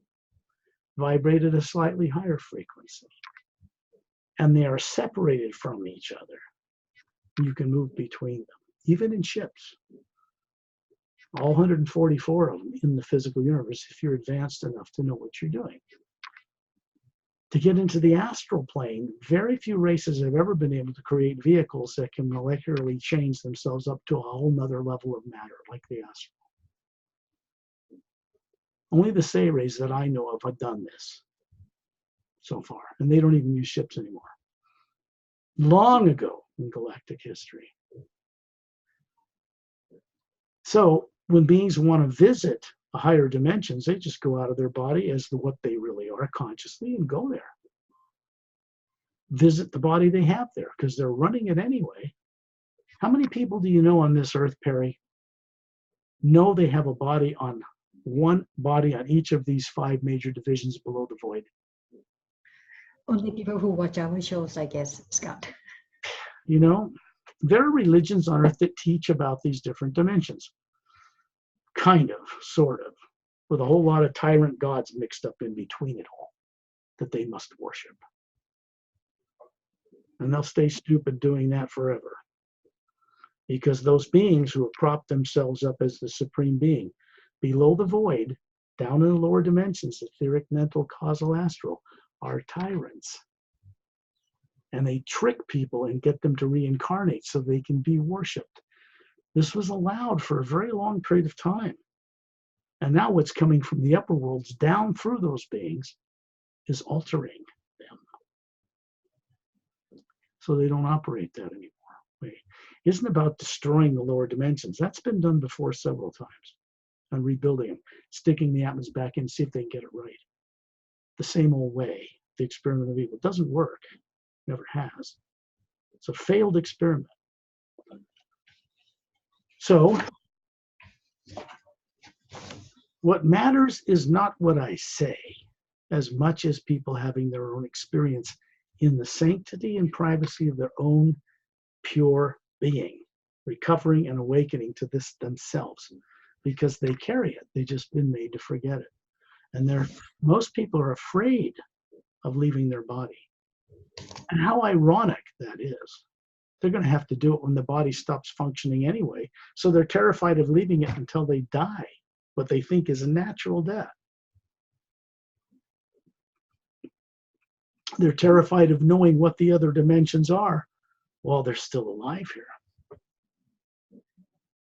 vibrate at a slightly higher frequency. And they are separated from each other. You can move between them, even in ships. All 144 of them in the physical universe, if you're advanced enough to know what you're doing. To get into the astral plane, very few races have ever been able to create vehicles that can molecularly change themselves up to a whole nother level of matter, like the astral. Only the Say rays that I know of have done this so far, and they don't even use ships anymore. Long ago in galactic history. So when beings want to visit the higher dimensions, they just go out of their body as to what they really are consciously and go there. Visit the body they have there because they're running it anyway. How many people do you know on this earth, Pari, know they have a body on one body on each of these 5 major divisions below the void? Only people who watch our shows, I guess, Scott. There are religions on earth that teach about these different dimensions. Kind of, sort of, with a whole lot of tyrant gods mixed up in between it all that they must worship. And they'll stay stupid doing that forever. Because those beings who have propped themselves up as the supreme being, below the void, down in the lower dimensions, etheric, mental, causal, astral, are tyrants. And they trick people and get them to reincarnate so they can be worshipped. This was allowed for a very long period of time. And now what's coming from the upper worlds down through those beings is altering them. So they don't operate that anymore. It isn't about destroying the lower dimensions. That's been done before several times. And rebuilding them, sticking the Atmas back in, see if they can get it right. The same old way, the experiment of evil. It doesn't work. Never has. It's a failed experiment. So, what matters is not what I say, as much as people having their own experience in the sanctity and privacy of their own pure being, recovering and awakening to this themselves, because they carry it. They've just been made to forget it. And most people are afraid of leaving their body. And how ironic that is. They're going to have to do it when the body stops functioning anyway. So they're terrified of leaving it until they die, what they think is a natural death. They're terrified of knowing what the other dimensions are while they're still alive here.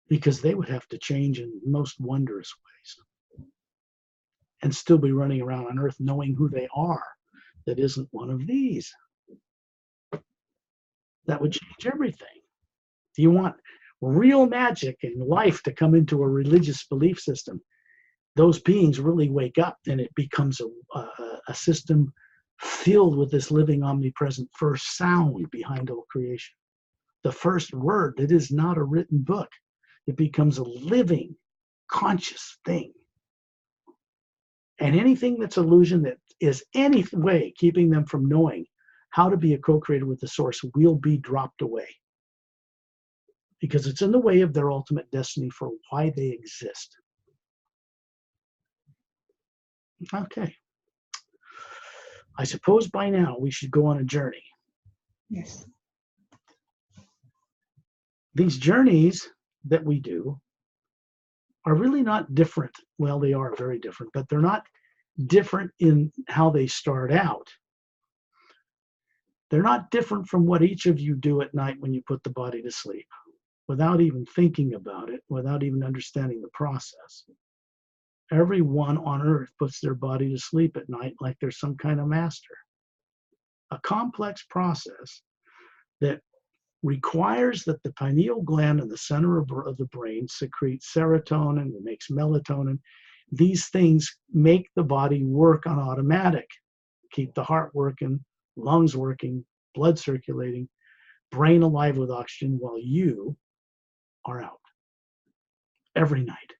Because they would have to change in most wondrous ways and still be running around on earth knowing who they are. That isn't one of these. That would change everything. Do you want real magic in life to come into a religious belief system? Those beings really wake up and it becomes a system filled with this living, omnipresent first sound behind all creation. The first word that is not a written book. It becomes a living, conscious thing. And anything that's illusion that is any way keeping them from knowing how to be a co-creator with the source will be dropped away. Because it's in the way of their ultimate destiny for why they exist. Okay. I suppose by now we should go on a journey. Yes. These journeys that we do are really not different. Well, they are very different, but they're not different in how they start out. They're not different from what each of you do at night when you put the body to sleep, without even thinking about it, without even understanding the process. Everyone on earth puts their body to sleep at night like they're some kind of master. A complex process that requires that the pineal gland in the center of the brain secretes serotonin and makes melatonin. These things make the body work on automatic, keep the heart working, lungs working, blood circulating, brain alive with oxygen while you are out every night.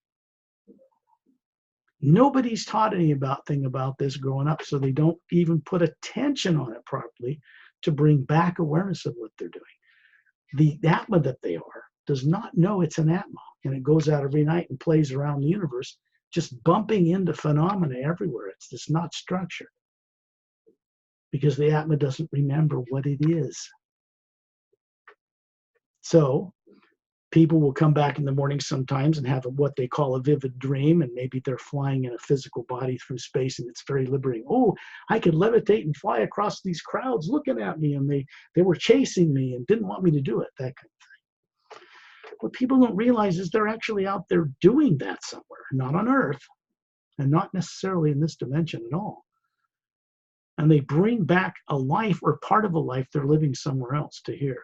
Nobody's taught anything about this growing up, so they don't even put attention on it properly to bring back awareness of what they're doing. The Atma that they are does not know it's an Atma, and it goes out every night and plays around the universe, just bumping into phenomena everywhere. It's just not structured, because the Atma doesn't remember what it is. So people will come back in the morning sometimes and have what they call a vivid dream, and maybe they're flying in a physical body through space, and it's very liberating. Oh, I could levitate and fly across these crowds looking at me, and they were chasing me and didn't want me to do it, that kind of thing. What people don't realize is they're actually out there doing that somewhere, not on Earth, and not necessarily in this dimension at all. And they bring back a life or part of a life they're living somewhere else to here.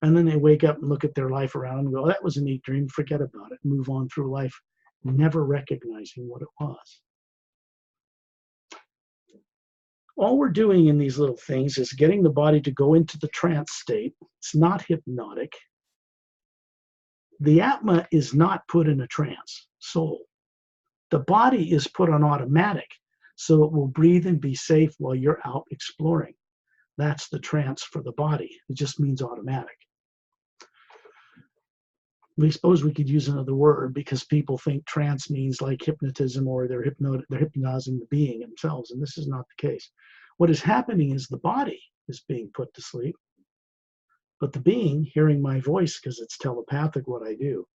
And then they wake up and look at their life around and go, that was a neat dream, forget about it, move on through life, never recognizing what it was. All we're doing in these little things is getting the body to go into the trance state. It's not hypnotic. The Atma is not put in a trance, soul. The body is put on automatic, so it will breathe and be safe while you're out exploring. That's the trance for the body. It just means automatic. We suppose we could use another word, because people think trance means like hypnotism, or they're hypnotizing the being themselves, and this is not the case. What is happening is the body is being put to sleep, but the being, hearing my voice because it's telepathic what I do,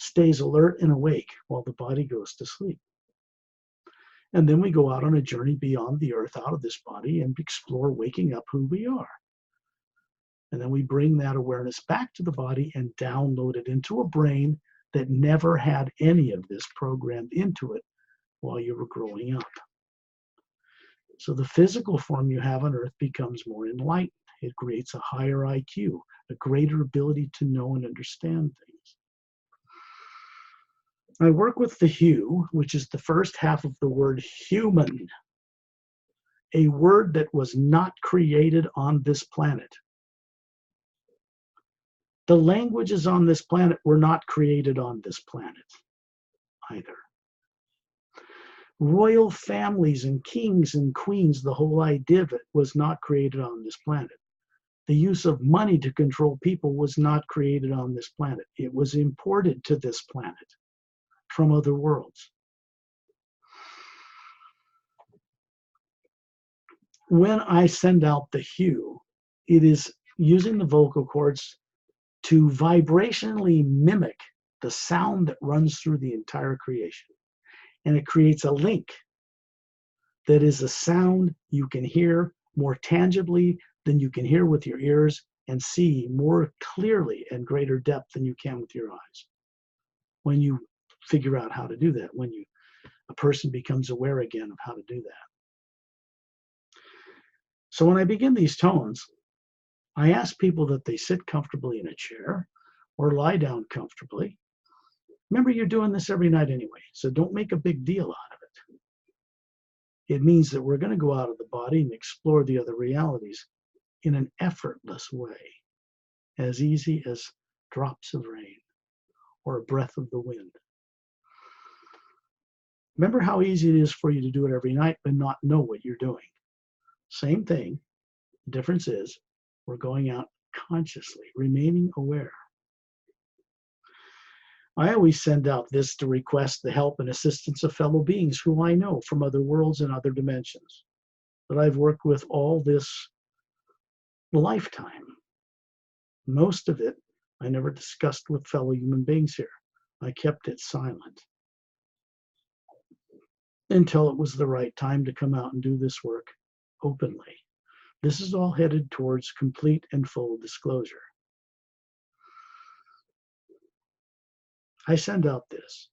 stays alert and awake while the body goes to sleep. And then we go out on a journey beyond the earth, out of this body, and explore waking up who we are. And then we bring that awareness back to the body and download it into a brain that never had any of this programmed into it while you were growing up. So the physical form you have on earth becomes more enlightened. It creates a higher IQ, a greater ability to know and understand things. I work with the hue, which is the first half of the word human, a word that was not created on this planet. The languages on this planet were not created on this planet either. Royal families and kings and queens, the whole idea of it was not created on this planet. The use of money to control people was not created on this planet. It was imported to this planet from other worlds. When I send out the hue, it is using the vocal cords to vibrationally mimic the sound that runs through the entire creation. And it creates a link that is a sound you can hear more tangibly than you can hear with your ears, and see more clearly and greater depth than you can with your eyes. When you figure out how to do that, when a person becomes aware again of how to do that. So when I begin these tones, I ask people that they sit comfortably in a chair or lie down comfortably. Remember, you're doing this every night anyway, so don't make a big deal out of it. It means that we're going to go out of the body and explore the other realities in an effortless way, as easy as drops of rain or a breath of the wind. Remember how easy it is for you to do it every night but not know what you're doing. Same thing. The difference is we're going out consciously, remaining aware. I always send out this to request the help and assistance of fellow beings who I know from other worlds and other dimensions. that I've worked with all this lifetime. Most of it I never discussed with fellow human beings here. I kept it silent until it was the right time to come out and do this work openly. This is all headed towards complete and full disclosure. I send out this.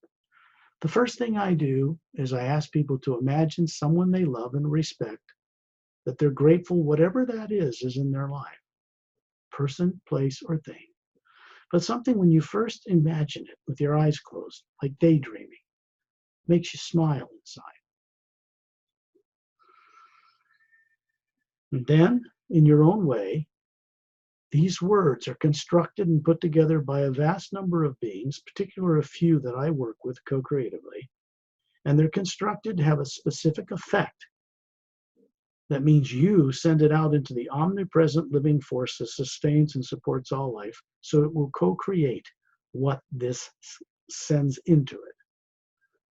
The first thing I do is I ask people to imagine someone they love and respect, that they're grateful whatever that is in their life, person, place, or thing. But something when you first imagine it with your eyes closed, like daydreaming, makes you smile inside. And then, in your own way, these words are constructed and put together by a vast number of beings, particularly a few that I work with co-creatively, and they're constructed to have a specific effect. That means you send it out into the omnipresent living force that sustains and supports all life, so it will co-create what this sends into it.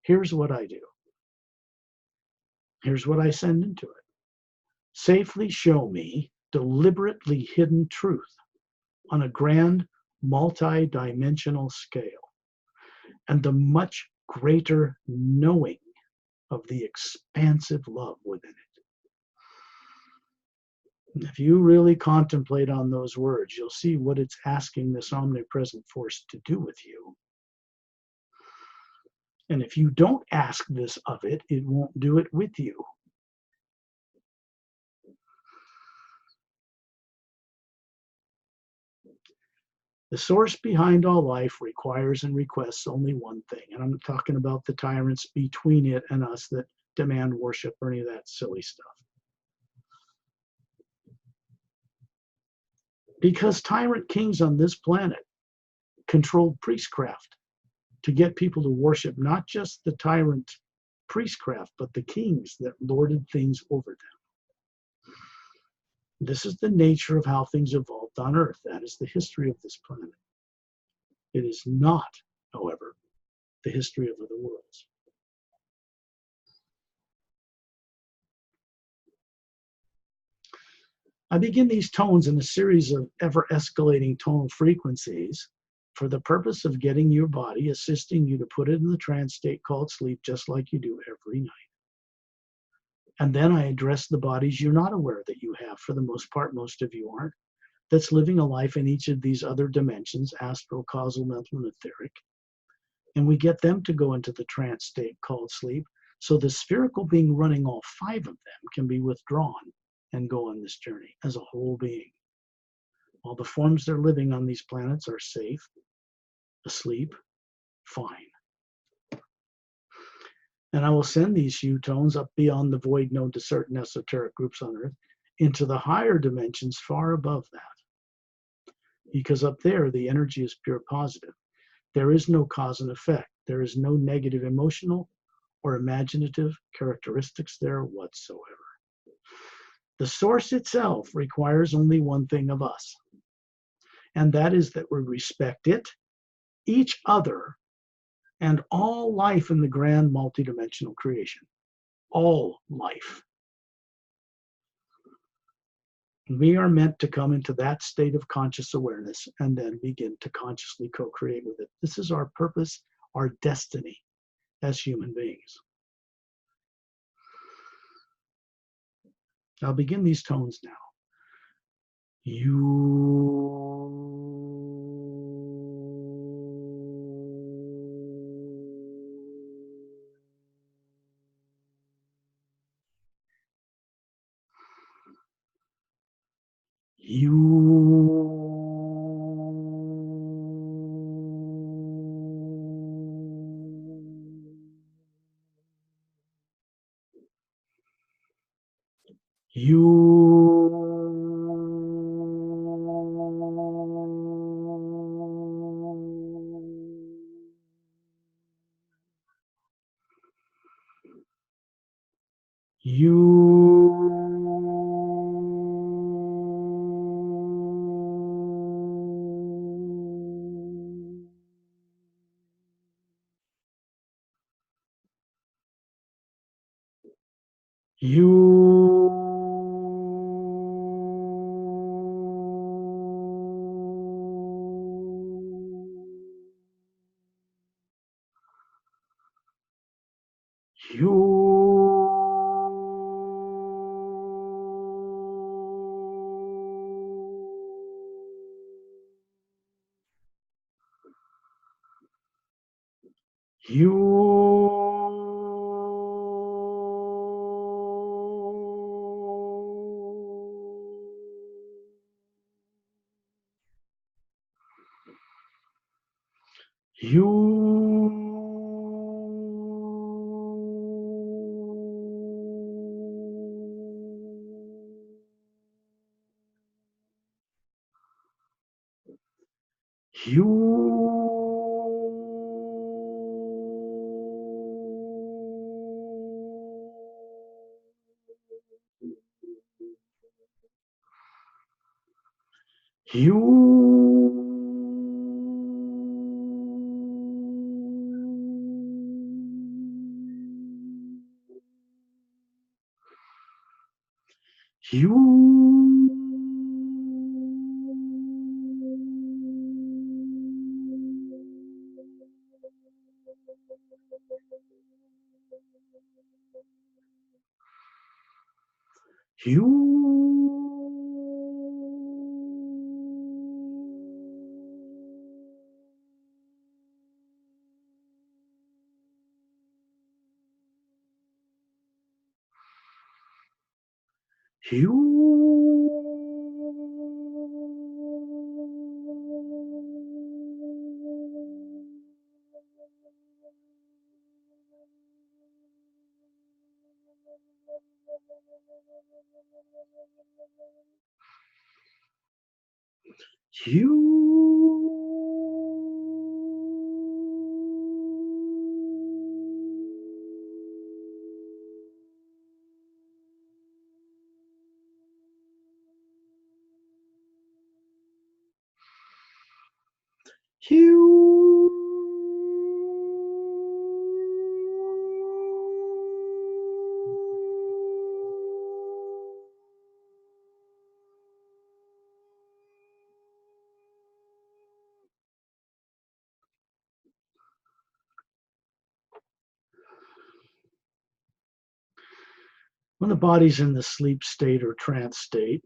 Here's what I do. Here's what I send into it. Safely show me deliberately hidden truth on a grand multi-dimensional scale, and the much greater knowing of the expansive love within it. If you really contemplate on those words, you'll see what it's asking this omnipresent force to do with you. And if you don't ask this of it, it won't do it with you. The source behind all life requires and requests only one thing. And I'm talking about the tyrants between it and us that demand worship or any of that silly stuff. Because tyrant kings on this planet controlled priestcraft to get people to worship not just the tyrant priestcraft, but the kings that lorded things over them. This is the nature of how things evolved on Earth. That is the history of this planet. It is not, however, the history of other worlds. I begin these tones in a series of ever-escalating tonal frequencies for the purpose of getting your body, assisting you to put it in the trance state called sleep, just like you do every night. And then I address the bodies you're not aware that you have. For the most part, most of you aren't. That's living a life in each of these other dimensions, astral, causal, mental, and etheric. And we get them to go into the trance state called sleep. So the spherical being running all 5 of them can be withdrawn and go on this journey as a whole being. While the forms they're living on these planets are safe, asleep, fine. And I will send these hue tones up beyond the void known to certain esoteric groups on Earth into the higher dimensions far above that. Because up there, the energy is pure positive. There is no cause and effect. There is no negative emotional or imaginative characteristics there whatsoever. The source itself requires only one thing of us, and that is that we respect it, each other, and all life in the grand multidimensional creation. All life. We are meant to come into that state of conscious awareness and then begin to consciously co-create with it. This is our purpose, our destiny as human beings. I'll begin these tones now. When the body's in the sleep state or trance state,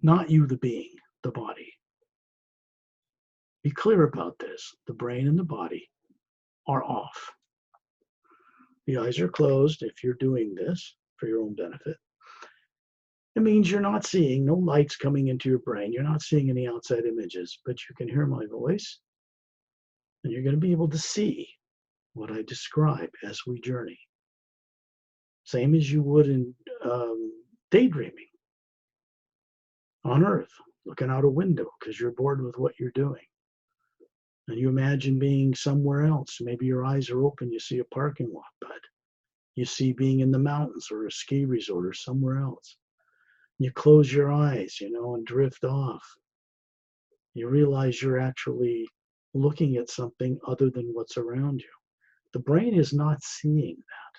not you, the being, the body. Be clear about this. The brain and the body are off. The eyes are closed if you're doing this for your own benefit. It means you're not seeing no lights coming into your brain. You're not seeing any outside images, but you can hear my voice and you're going to be able to see what I describe as we journey. Same as you would in daydreaming on Earth, looking out a window because you're bored with what you're doing. And you imagine being somewhere else. Maybe your eyes are open, you see a parking lot, but you see being in the mountains or a ski resort or somewhere else. You close your eyes, and drift off. You realize you're actually looking at something other than what's around you. The brain is not seeing that.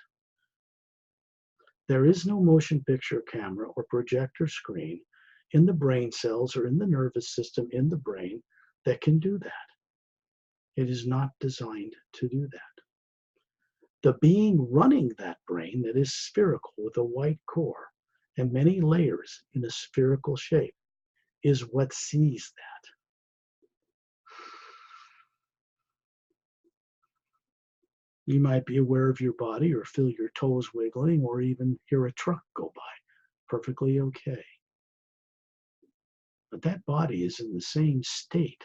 There is no motion picture camera or projector screen in the brain cells or in the nervous system in the brain that can do that. It is not designed to do that. The being running that brain that is spherical with a white core and many layers in a spherical shape is what sees that. You might be aware of your body or feel your toes wiggling or even hear a truck go by. Perfectly okay. But that body is in the same state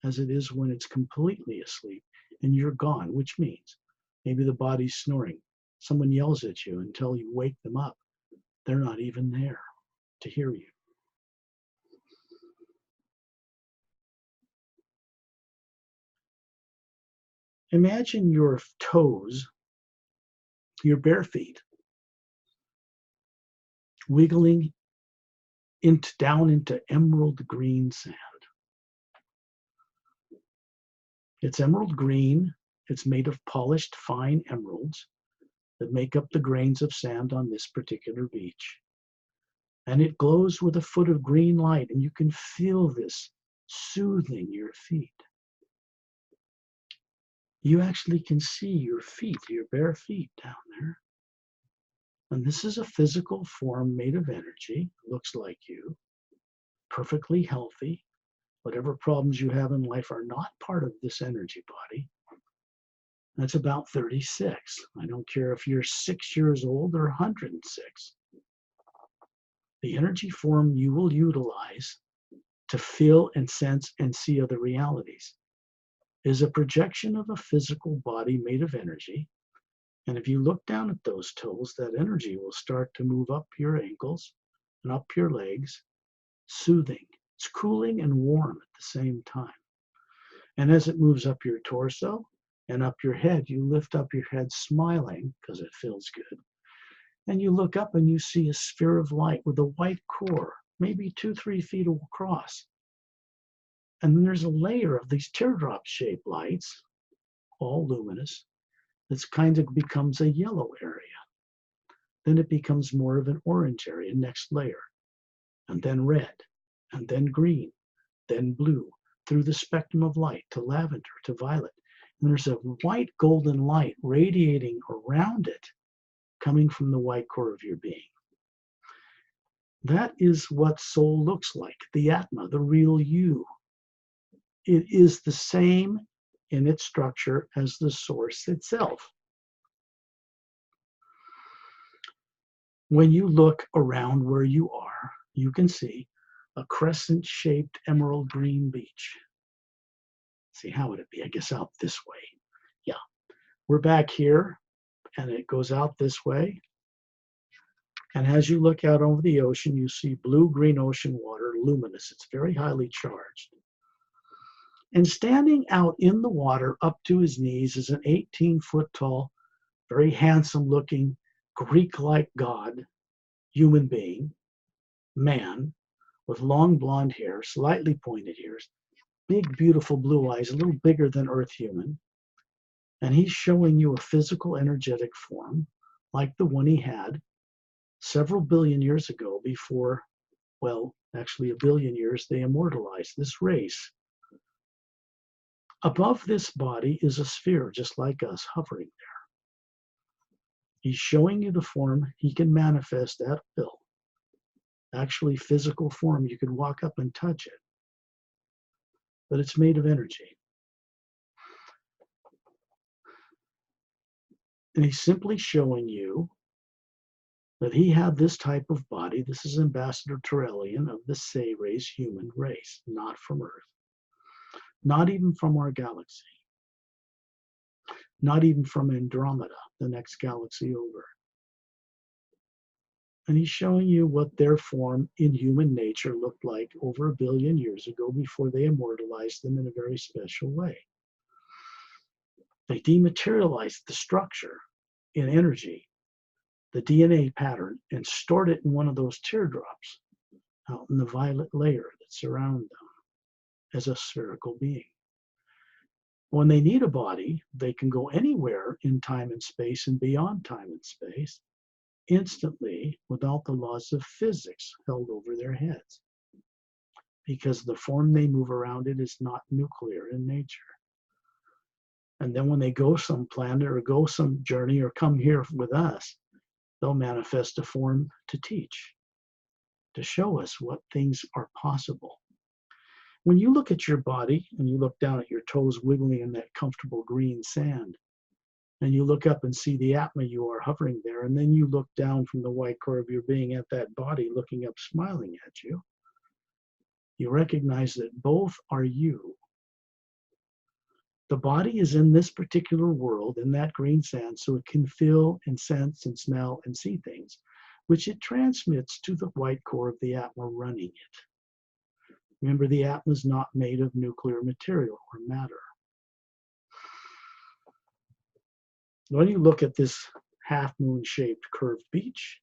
as it is when it's completely asleep and you're gone, which means maybe the body's snoring. Someone yells at you until you wake them up. They're not even there to hear you. Imagine your toes, your bare feet, wiggling down into emerald green sand. It's emerald green. It's made of polished fine emeralds that make up the grains of sand on this particular beach. And it glows with a foot of green light, and you can feel this soothing your feet. you actually can see your feet, your bare feet down there. And this is a physical form made of energy, looks like you, perfectly healthy. Whatever problems you have in life are not part of this energy body. That's about 36. I don't care if you're 6 years old or 106. The energy form you will utilize to feel and sense and see other realities is a projection of a physical body made of energy. And if you look down at those toes, that energy will start to move up your ankles and up your legs, soothing. It's cooling and warm at the same time. And as it moves up your torso and up your head, you lift up your head smiling because it feels good. And you look up and you see a sphere of light with a white core, maybe 2-3 feet across. And then there's a layer of these teardrop-shaped lights, all luminous, that kind of becomes a yellow area. Then it becomes more of an orange area, next layer, and then red, and then green, then blue, through the spectrum of light to lavender, to violet. And there's a white golden light radiating around it, coming from the white core of your being. That is what soul looks like, the Atma, the real you. It is the same in its structure as the source itself. When you look around where you are, you can see a crescent-shaped emerald green beach. See, how would it be? I guess out this way. Yeah, we're back here, and it goes out this way. And as you look out over the ocean, you see blue-green ocean water, luminous. It's very highly charged. And standing out in the water up to his knees is an 18-foot-tall, very handsome-looking, Greek-like god, human being, man, with long blonde hair, slightly pointed ears, big, beautiful blue eyes, a little bigger than Earth human. And he's showing you a physical, energetic form like the one he had several billion years ago before, well, actually a billion years, they immortalized this race. Above this body is a sphere just like us hovering there. He's showing you the form he can manifest at will. Actually, physical form, you can walk up and touch it. But it's made of energy. And he's simply showing you that he had this type of body. This is Ambassador Terrellian of the Say race, human race, not from Earth. Not even from our galaxy. Not even from Andromeda, the next galaxy over. And he's showing you what their form in human nature looked like over 1 billion years ago before they immortalized them in a very special way. They dematerialized the structure in energy, the DNA pattern, and stored it in one of those teardrops out in the violet layer that surrounds them as a spherical being. When they need a body, they can go anywhere in time and space and beyond time and space instantly without the laws of physics held over their heads, because the form they move around in is not nuclear in nature. And then when they go some planet or go some journey or come here with us, they'll manifest a form to teach, to show us what things are possible. When you look at your body and you look down at your toes wiggling in that comfortable green sand, and you look up and see the Atma you are hovering there, and then you look down from the white core of your being at that body looking up, smiling at you, you recognize that both are you. The body is in this particular world, in that green sand, so it can feel and sense and smell and see things, which it transmits to the white core of the Atma running it. Remember, the Atma is not made of nuclear material or matter. When you look at this half-moon-shaped curved beach,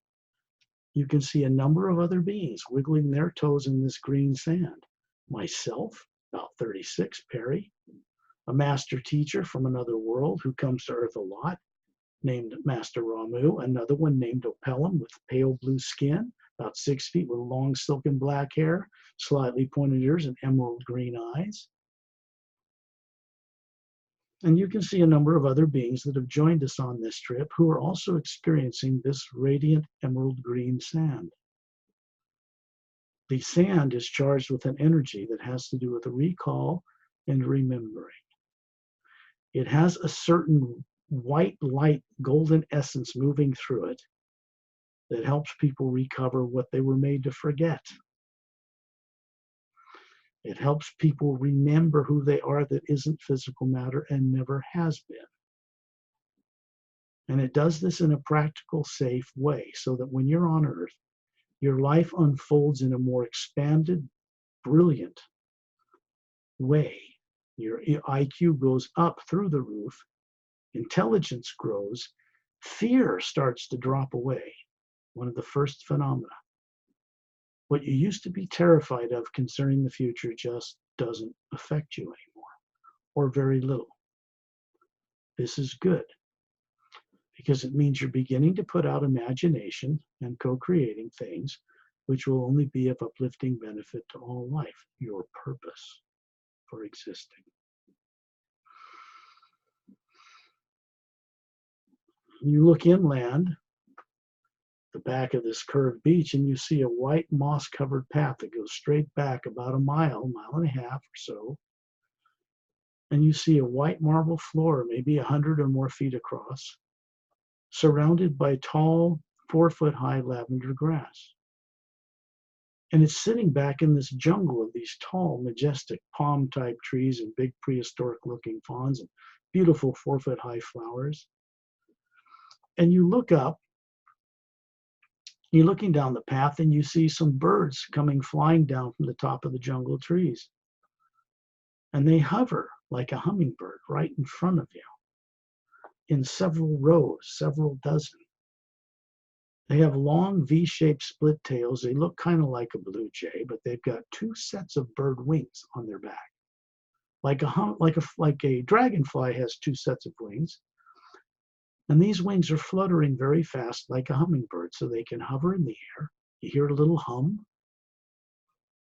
you can see a number of other beings wiggling their toes in this green sand. Myself, about 36, Pari, a master teacher from another world who comes to Earth a lot, named Master Ramu, another one named Opelum with pale blue skin, about 6 feet with long silken black hair, slightly pointed ears, and emerald green eyes. And you can see a number of other beings that have joined us on this trip who are also experiencing this radiant emerald green sand. The sand is charged with an energy that has to do with recall and remembering. It has a certain white light, golden essence moving through it that helps people recover what they were made to forget. It helps people remember who they are that isn't physical matter and never has been. And it does this in a practical, safe way so that when you're on Earth, your life unfolds in a more expanded, brilliant way. Your IQ goes up through the roof, intelligence grows, fear starts to drop away. One of the first phenomena. What you used to be terrified of concerning the future just doesn't affect you anymore, or very little. This is good, because it means you're beginning to put out imagination and co-creating things which will only be of uplifting benefit to all life, your purpose for existing. You look inland, the back of this curved beach, and you see a white moss-covered path that goes straight back about a mile and a half or so. And you see a white marble floor, maybe 100 or more feet across, surrounded by tall, 4-foot-high lavender grass. And it's sitting back in this jungle of these tall, majestic palm-type trees and big prehistoric-looking fawns and beautiful 4-foot-high flowers. And you look up, you're looking down the path, and you see some birds coming flying down from the top of the jungle trees. And they hover like a hummingbird right in front of you in several rows, several dozen. They have long V-shaped split tails. They look kind of like a blue jay, but they've got 2 sets of bird wings on their back. Like a dragonfly has 2 sets of wings. And these wings are fluttering very fast like a hummingbird, so they can hover in the air. You hear a little hum.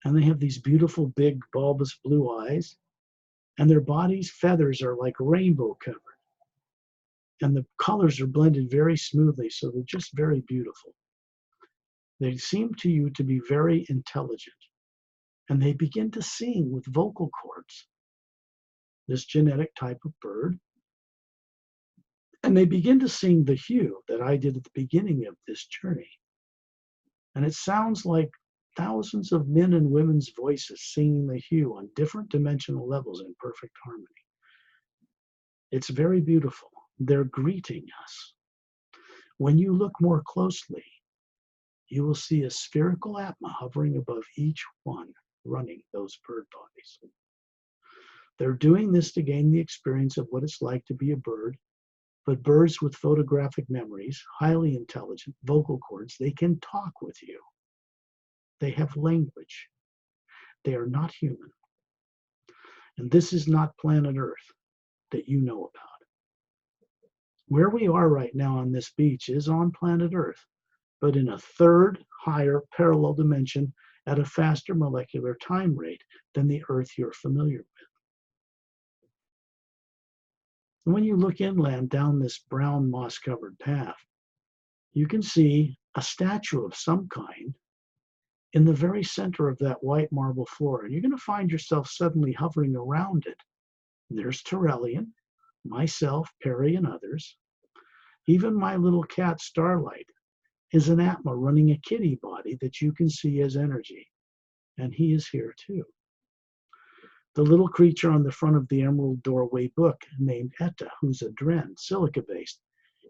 And they have these beautiful, big, bulbous blue eyes. And their bodies' feathers are like rainbow covered. And the colors are blended very smoothly, so they're just very beautiful. They seem to you to be very intelligent. And they begin to sing with vocal cords, this genetic type of bird. And they begin to sing the hue that I did at the beginning of this journey. And it sounds like thousands of men and women's voices singing the hue on different dimensional levels in perfect harmony. It's very beautiful. They're greeting us. When you look more closely, you will see a spherical Atma hovering above each one, running those bird bodies. They're doing this to gain the experience of what it's like to be a bird. But birds with photographic memories, highly intelligent, vocal cords, they can talk with you. They have language. They are not human. And this is not planet Earth that you know about. Where we are right now on this beach is on planet Earth, but in a third higher parallel dimension at a faster molecular time rate than the Earth you're familiar with. And when you look inland down this brown moss-covered path, you can see a statue of some kind in the very center of that white marble floor. And you're going to find yourself suddenly hovering around it. And there's Torellian, myself, Pari, and others. Even my little cat, Starlight, is an Atma running a kitty body that you can see as energy. And he is here too. The little creature on the front of the emerald doorway book named Etta, who's a Dren, silica-based,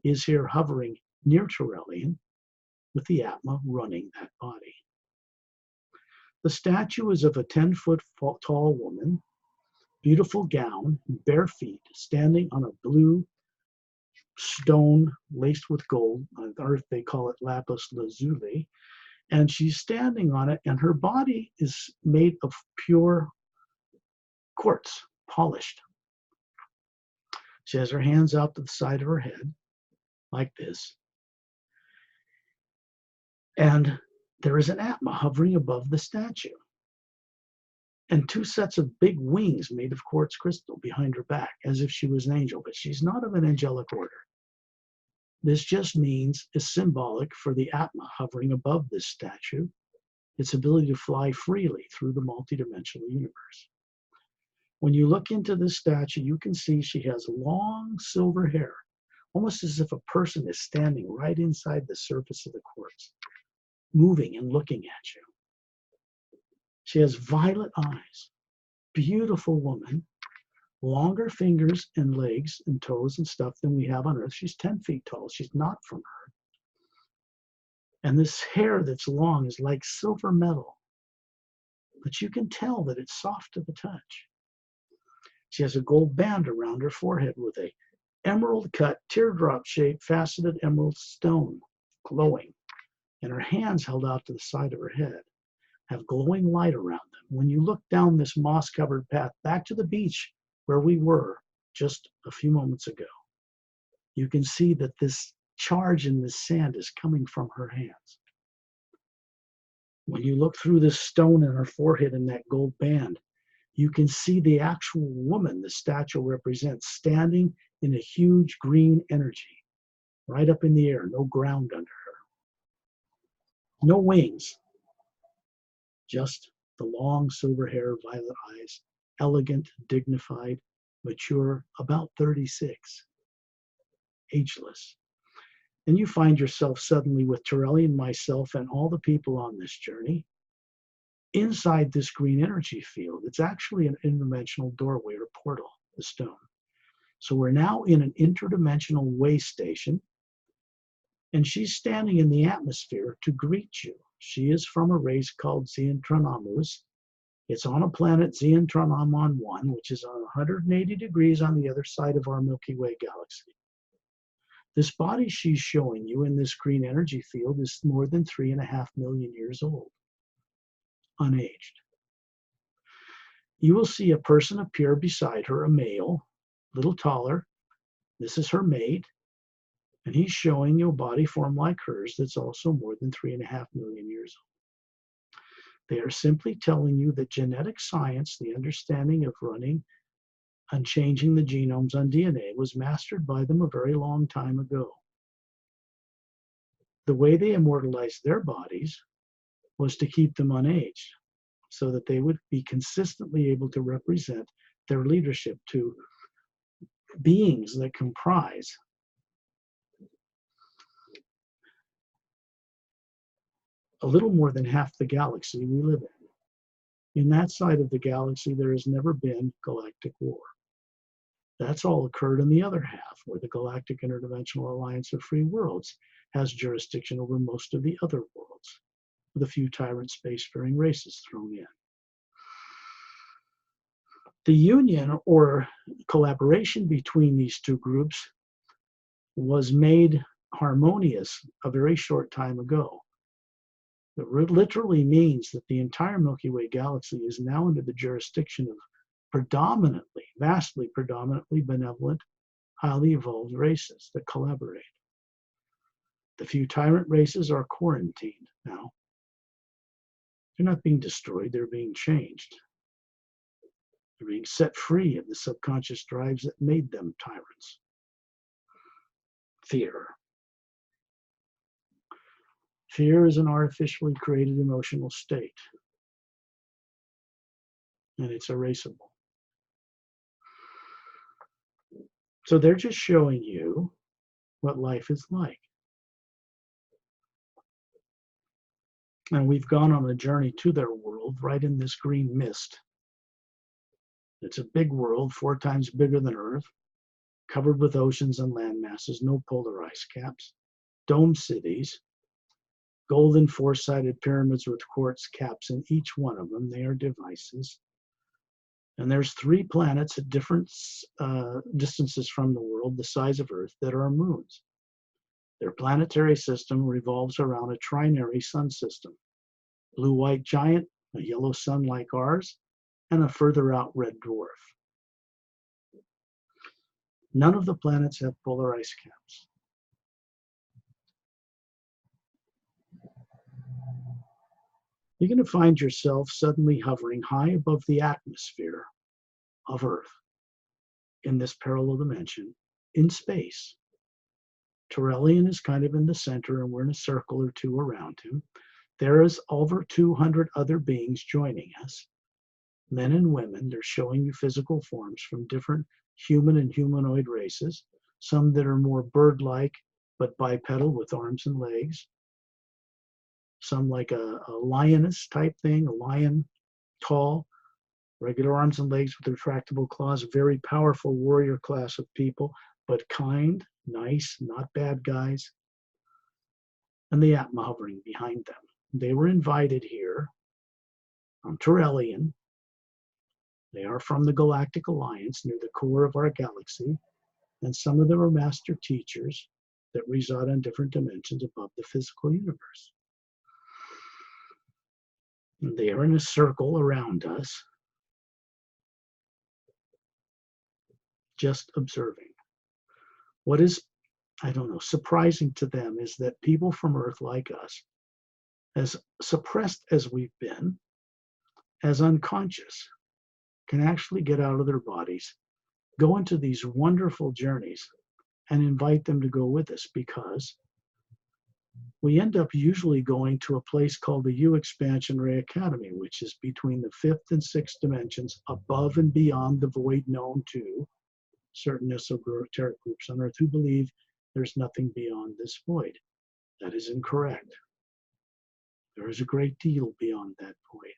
is here hovering near Torellian with the Atma running that body. The statue is of a 10-foot tall woman, beautiful gown, bare feet, standing on a blue stone laced with gold. On Earth, they call it lapis lazuli. And she's standing on it, and her body is made of pure quartz, polished. She has her hands out to the side of her head, like this. And there is an Atma hovering above the statue. and 2 sets of big wings made of quartz crystal behind her back, as if she was an angel, but she's not of an angelic order. This just means is symbolic for the Atma hovering above this statue, its ability to fly freely through the multidimensional universe. When you look into this statue, you can see she has long silver hair, almost as if a person is standing right inside the surface of the quartz, moving and looking at you. She has violet eyes, beautiful woman, longer fingers and legs and toes and stuff than we have on Earth. She's 10 feet tall. She's not from Earth. And this hair that's long is like silver metal, but you can tell that it's soft to the touch. She has a gold band around her forehead with a emerald-cut, teardrop-shaped, faceted emerald stone glowing, and her hands held out to the side of her head have glowing light around them. When you look down this moss-covered path back to the beach where we were just a few moments ago, you can see that this charge in this sand is coming from her hands. When you look through this stone in her forehead and that gold band, you can see the actual woman the statue represents standing in a huge green energy, right up in the air, no ground under her. No wings, just the long silver hair, violet eyes, elegant, dignified, mature, about 36, ageless. And you find yourself suddenly with Torelli and myself and all the people on this journey inside this green energy field. It's actually an interdimensional doorway or portal, the stone. So we're now in an interdimensional way station, and she's standing in the atmosphere to greet you. She is from a race called Zeontranamus. It's on a planet Zeontranamon 1, which is on 180 degrees on the other side of our Milky Way galaxy. This body she's showing you in this green energy field is more than 3.5 million years old, unaged. You will see a person appear beside her, a male, a little taller. This is her mate, and he's showing you a body form like hers that's also more than 3.5 million years old. They are simply telling you that genetic science, the understanding of running and changing the genomes on DNA, was mastered by them a very long time ago. The way they immortalized their bodies was to keep them unaged, so that they would be consistently able to represent their leadership to beings that comprise a little more than half the galaxy we live in. In that side of the galaxy, there has never been galactic war. That's all occurred in the other half, where the Galactic Interdimensional Alliance of Free Worlds has jurisdiction over most of the other worlds, with a few tyrant spacefaring races thrown in. The union or collaboration between these two groups was made harmonious a very short time ago. It literally means that the entire Milky Way galaxy is now under the jurisdiction of predominantly, vastly predominantly benevolent, highly evolved races that collaborate. The few tyrant races are quarantined now. They're not being destroyed, they're being changed. They're being set free of the subconscious drives that made them tyrants. Fear. Fear is an artificially created emotional state, and it's erasable. So they're just showing you what life is like. And we've gone on a journey to their world right in this green mist. It's a big world, 4 times bigger than Earth, covered with oceans and land masses, no polar ice caps, dome cities, golden 4-sided pyramids with quartz caps in each one of them. They are devices. And there's 3 planets at different distances from the world, the size of Earth, that are moons. Their planetary system revolves around a trinary sun system. Blue-white giant, a yellow sun like ours, and a further out red dwarf. None of the planets have polar ice caps. you're going to find yourself suddenly hovering high above the atmosphere of Earth in this parallel dimension in space. Turelian is kind of in the center, and we're in a circle or two around him. There is over 200 other beings joining us, men and women. They're showing you physical forms from different human and humanoid races, some that are more bird-like but bipedal with arms and legs, some like a lioness type thing, a lion, tall, regular arms and legs with retractable claws, very powerful warrior class of people, but kind, nice, not bad guys, and the Atma hovering behind them. They were invited here from Turelian. They are from the Galactic Alliance near the core of our galaxy, and some of them are master teachers that reside on different dimensions above the physical universe. And they are in a circle around us, just observing. What is, I don't know, surprising to them is that people from Earth like us, as suppressed as we've been, as unconscious, can actually get out of their bodies, go into these wonderful journeys, and invite them to go with us, because we end up usually going to a place called the U Expansion Ray Academy, which is between the 5th and 6th dimensions, above and beyond the void known to certain esoteric groups on Earth who believe there's nothing beyond this void. That is incorrect. There is a great deal beyond that void.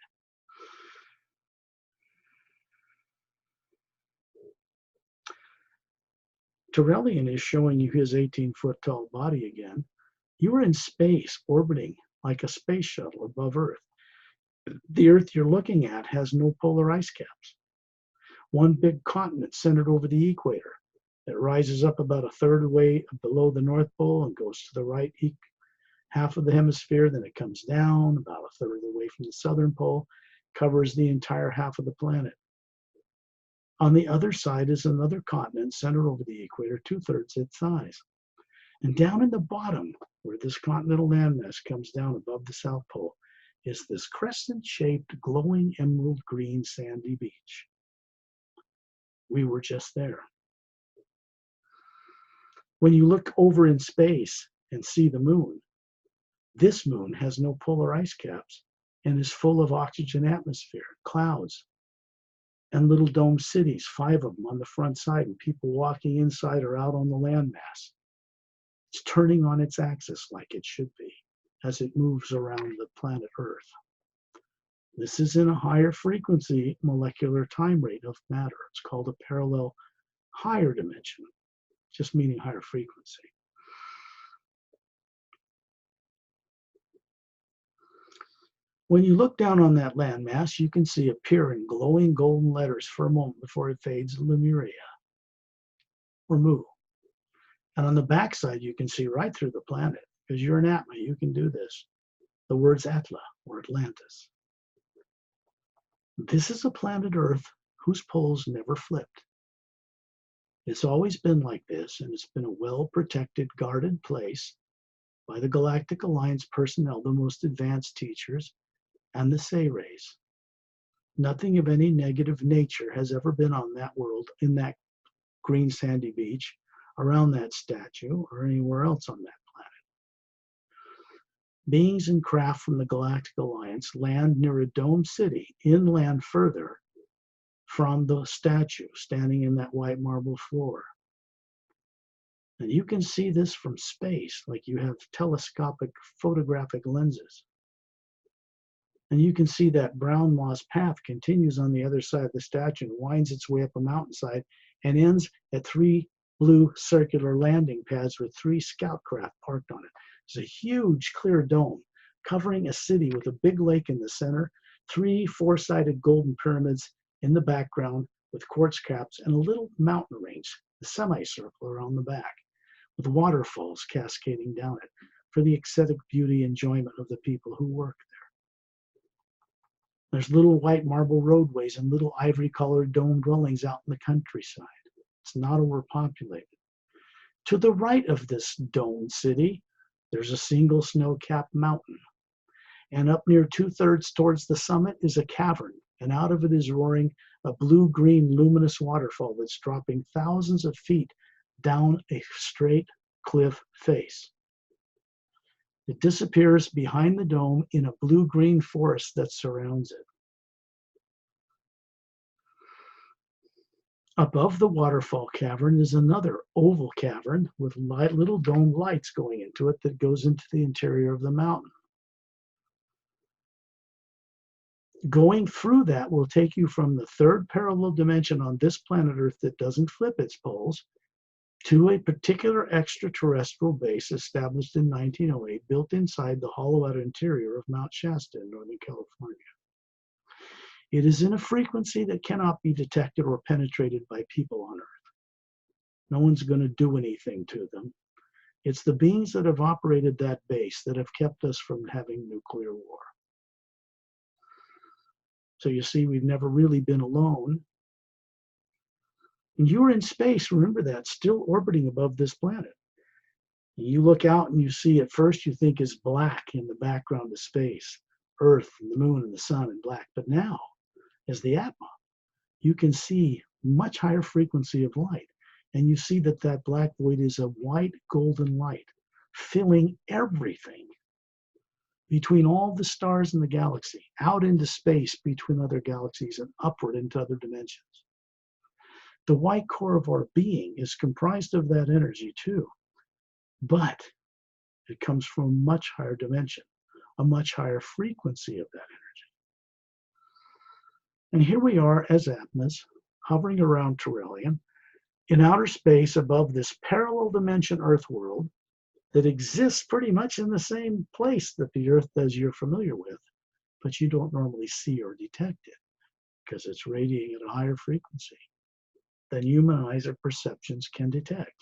Turelian is showing you his 18-foot tall body again. You are in space, orbiting like a space shuttle above Earth. The Earth you're looking at has no polar ice caps. One big continent centered over the equator that rises up about a third of the way below the North Pole and goes to the right half of the hemisphere. Then it comes down about a third of the way from the southern pole, covers the entire half of the planet. On the other side is another continent centered over the equator, 2/3 its size. And down in the bottom, where this continental landmass comes down above the South Pole, is this crescent-shaped, glowing emerald green sandy beach. We were just there. When you look over in space and see the moon, this moon has no polar ice caps and is full of oxygen atmosphere, clouds, and little dome cities, 5 of them on the front side, and people walking inside or out on the landmass. It's turning on its axis like it should be as it moves around the planet Earth. This is in a higher frequency molecular time rate of matter. It's called a parallel higher dimension, just meaning higher frequency. When you look down on that landmass, you can see appear in glowing golden letters for a moment before it fades, Lemriel, or Mu. And on the backside, you can see right through the planet, because you're an Atma, you can do this. The words Atla, or Atlantis. This is a planet Earth whose poles never flipped. It's always been like this, and it's been a well-protected, guarded place by the Galactic Alliance personnel, the most advanced teachers, and the Say-Rays. Nothing of any negative nature has ever been on that world, in that green sandy beach, around that statue, or anywhere else on that planet. Beings and craft from the Galactic Alliance land near a dome city, inland further from the statue, standing in that white marble floor. And you can see this from space, like you have telescopic photographic lenses. And you can see that brown moss path continues on the other side of the statue and winds its way up a mountainside and ends at 3 blue circular landing pads with 3 scout craft parked on it. It's a huge clear dome covering a city with a big lake in the center, 3 4-sided golden pyramids in the background with quartz caps, and a little mountain range, a semicircle around the back, with waterfalls cascading down it for the aesthetic beauty and enjoyment of the people who work there. There's little white marble roadways and little ivory-colored dome dwellings out in the countryside. It's not overpopulated. To the right of this domed city, there's a single snow-capped mountain. And up near 2/3 towards the summit is a cavern, and out of it is roaring a blue-green luminous waterfall that's dropping thousands of feet down a straight cliff face. It disappears behind the dome in a blue-green forest that surrounds it. Above the waterfall cavern is another oval cavern with little dome lights going into it that goes into the interior of the mountain. Going through that will take you from the third parallel dimension on this planet Earth that doesn't flip its poles to a particular extraterrestrial base established in 1908, built inside the hollowed interior of Mount Shasta in Northern California. It is in a frequency that cannot be detected or penetrated by people on Earth. No one's going to do anything to them. It's the beings that have operated that base that have kept us from having nuclear war. So you see, we've never really been alone. And you're in space, remember that, still orbiting above this planet. And you look out and you see, at first you think is black in the background of space, Earth and the moon and the sun and black. But now, as the Atma, you can see much higher frequency of light. And you see that that black void is a white golden light, filling everything between all the stars in the galaxy, out into space between other galaxies and upward into other dimensions. The white core of our being is comprised of that energy too, but it comes from a much higher dimension, a much higher frequency of that energy. And here we are as Atmas, hovering around Trillium, in outer space above this parallel dimension Earth world that exists pretty much in the same place that the Earth does you're familiar with, but you don't normally see or detect it because it's radiating at a higher frequency than human eyes or perceptions can detect.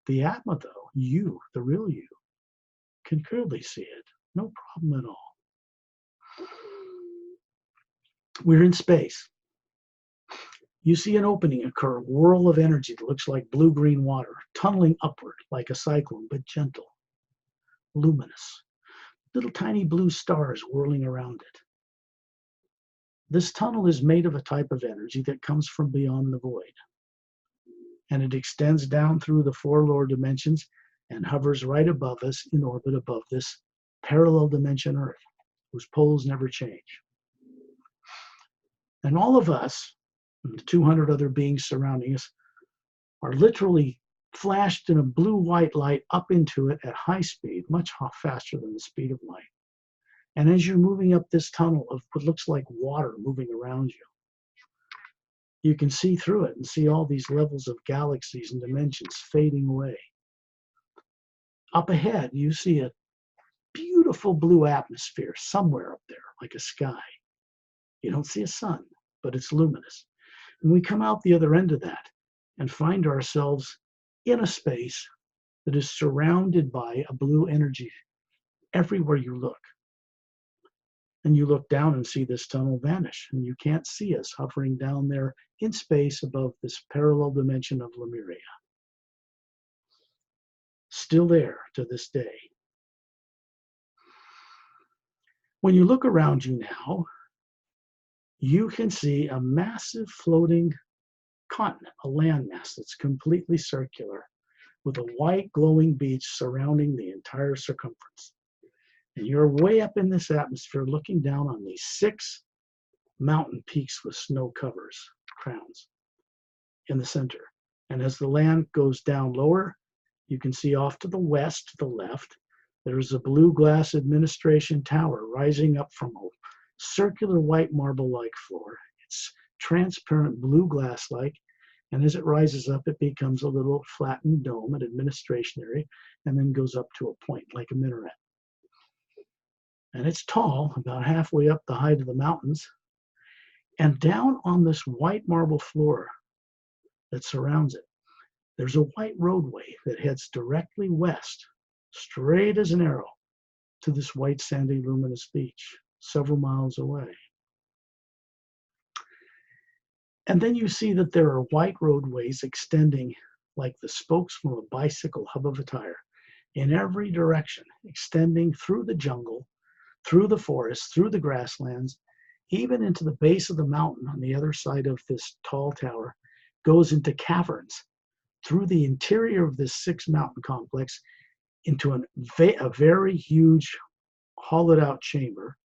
The Atma, though, you, the real you, can clearly see it. No problem at all. We're in space. You see an opening occur, a whirl of energy that looks like blue-green water, tunneling upward like a cyclone, but gentle, luminous. Little tiny blue stars whirling around it. This tunnel is made of a type of energy that comes from beyond the void. And it extends down through the 4 lower dimensions and hovers right above us in orbit above this parallel dimension Earth, whose poles never change. And all of us, and the 200 other beings surrounding us, are literally flashed in a blue-white light up into it at high speed, much faster than the speed of light. And as you're moving up this tunnel of what looks like water moving around you, you can see through it and see all these levels of galaxies and dimensions fading away. Up ahead, you see a beautiful blue atmosphere somewhere up there, like a sky. You don't see a sun, but it's luminous. And we come out the other end of that and find ourselves in a space that is surrounded by a blue energy everywhere you look. And you look down and see this tunnel vanish, and you can't see us hovering down there in space above this parallel dimension of Lemriel. Still there to this day. When you look around you now, you can see a massive floating continent, a landmass that's completely circular, with a white glowing beach surrounding the entire circumference. And you're way up in this atmosphere looking down on these 6 mountain peaks with snow covers, crowns, in the center. And as the land goes down lower, you can see off to the west, to the left, there's a blue glass administration tower rising up from a circular white marble-like floor. It's transparent blue glass-like, and as it rises up, it becomes a little flattened dome, an administration area, and then goes up to a point like a minaret. And it's tall, about halfway up the height of the mountains. And down on this white marble floor that surrounds it, there's a white roadway that heads directly west, straight as an arrow, to this white sandy luminous beach, several miles away. And then you see that there are white roadways extending like the spokes from a bicycle hub of a tire in every direction, extending through the jungle through the forest, through the grasslands, even into the base of the mountain on the other side of this tall tower, goes into caverns through the interior of this 6-mountain complex into a very huge hollowed out chamber.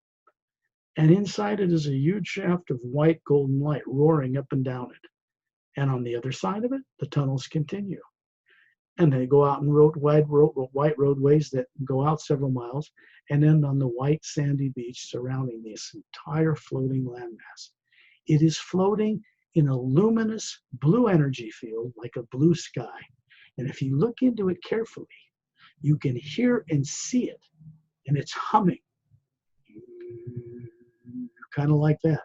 And inside it is a huge shaft of white golden light roaring up and down it. And on the other side of it, the tunnels continue. And they go out and white roadways that go out several miles and end on the white sandy beach surrounding this entire floating landmass. It is floating in a luminous blue energy field like a blue sky. And if you look into it carefully, you can hear and see it, and it's humming, kind of like that,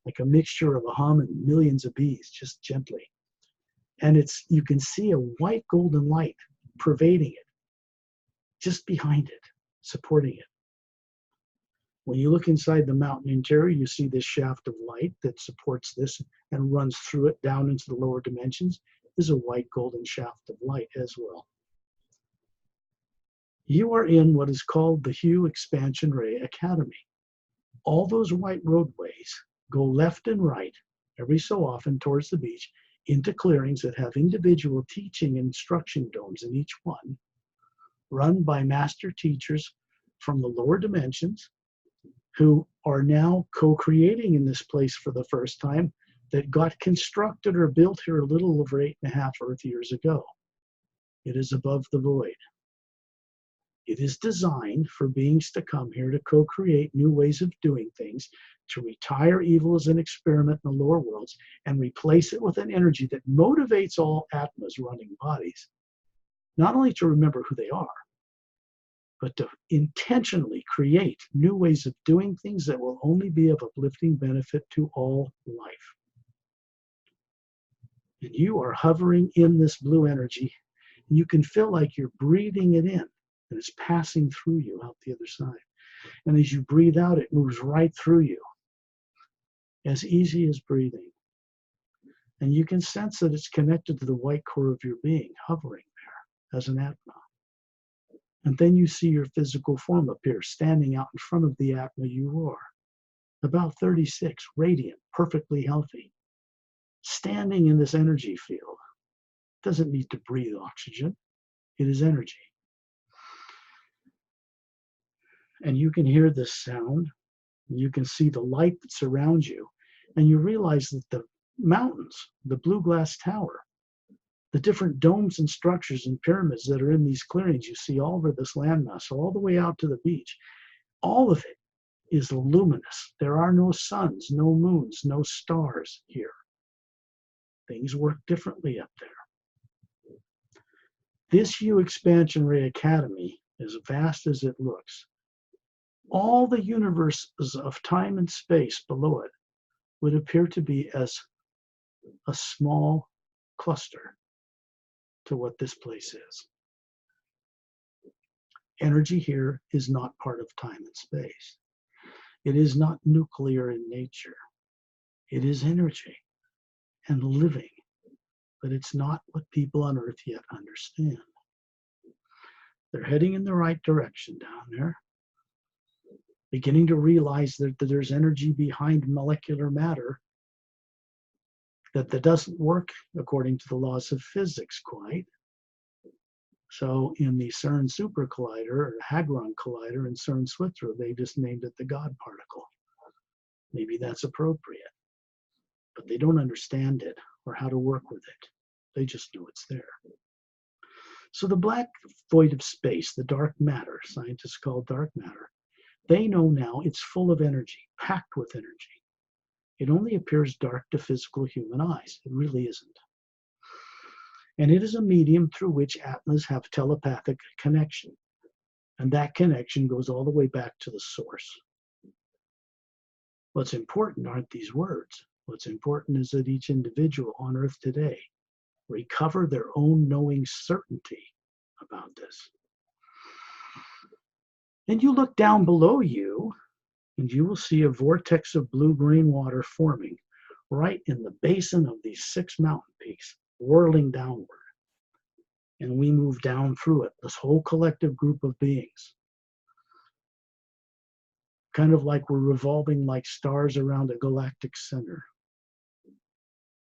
like a mixture of a hum and millions of bees, just gently. And you can see a white golden light pervading it, just behind it, supporting it. When you look inside the mountain interior, you see this shaft of light that supports this and runs through it down into the lower dimensions. There's a white golden shaft of light as well. You are in what is called the Hue Expansion Ray Academy. All those white roadways go left and right every so often towards the beach into clearings that have individual teaching and instruction domes in each one, run by master teachers from the lower dimensions who are now co-creating in this place for the first time, that got constructed or built here a little over 8.5 Earth years ago. It is above the void. It is designed for beings to come here to co-create new ways of doing things, to retire evil as an experiment in the lower worlds and replace it with an energy that motivates all Atmas running bodies, not only to remember who they are, but to intentionally create new ways of doing things that will only be of uplifting benefit to all life. And you are hovering in this blue energy, and you can feel like you're breathing it in, and it's passing through you out the other side. And as you breathe out, it moves right through you, as easy as breathing. And you can sense that it's connected to the white core of your being, hovering there as an Atma. And then you see your physical form appear, standing out in front of the Atma you are, about 36, radiant, perfectly healthy, standing in this energy field. Doesn't need to breathe oxygen. It is energy. And you can hear this sound. You can see the light that surrounds you. And you realize that the mountains, the blue glass tower, the different domes and structures and pyramids that are in these clearings you see all over this landmass, all the way out to the beach, all of it is luminous. There are no suns, no moons, no stars here. Things work differently up there. This Hue Expansion Ray Academy, as vast as it looks, all the universes of time and space below it would appear to be as a small cluster to what this place is. Energy here is not part of time and space. It is not nuclear in nature. It is energy and living, but it's not what people on Earth yet understand. They're heading in the right direction down there, beginning to realize that there's energy behind molecular matter that doesn't work according to the laws of physics quite. So in the CERN Super Collider or Hadron Collider in CERN, Switzerland, they just named it the God particle. Maybe that's appropriate, but they don't understand it or how to work with it. They just know it's there. So the black void of space, the dark matter, scientists call dark matter, they know now it's full of energy, packed with energy. It only appears dark to physical human eyes. It really isn't. And it is a medium through which Atmas have telepathic connection. And that connection goes all the way back to the source. What's important aren't these words. What's important is that each individual on Earth today recover their own knowing certainty about this. And you look down below you, and you will see a vortex of blue-green water forming right in the basin of these 6 mountain peaks, whirling downward. And we move down through it, this whole collective group of beings. kind of like we're revolving like stars around a galactic center.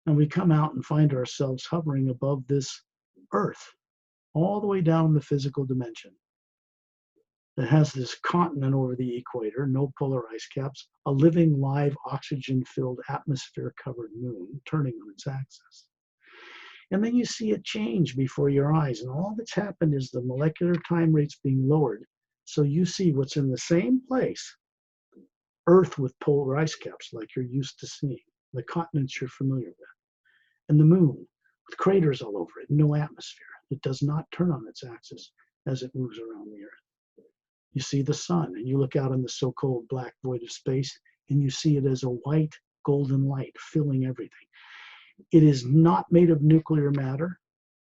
And we come out and find ourselves hovering above this Earth, all the way down in the physical dimension. It has this continent over the equator, no polar ice caps, a living, live, oxygen-filled, atmosphere-covered moon turning on its axis. And then you see it change before your eyes, and all that's happened is the molecular time rate's being lowered. So you see what's in the same place, Earth with polar ice caps like you're used to seeing, the continents you're familiar with, and the moon with craters all over it, no atmosphere. It does not turn on its axis as it moves around the Earth. You see the sun, and you look out in the so-called black void of space, and you see it as a white golden light filling everything. It is not made of nuclear matter,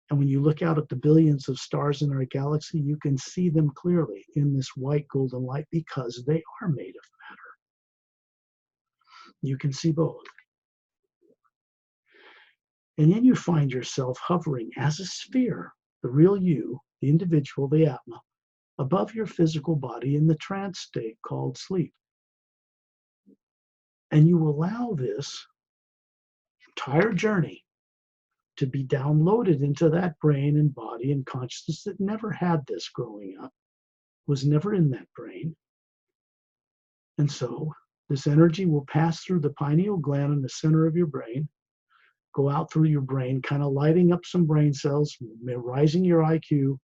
and when you look out at the billions of stars in our galaxy, you can see them clearly in this white golden light because they are made of matter. You can see both. And then you find yourself hovering as a sphere, the real you, the individual, the Atma, above your physical body in the trance state called sleep. And you allow this entire journey to be downloaded into that brain and body and consciousness that never had this growing up, was never in that brain. And so this energy will pass through the pineal gland in the center of your brain, go out through your brain, kind of lighting up some brain cells, rising your IQ,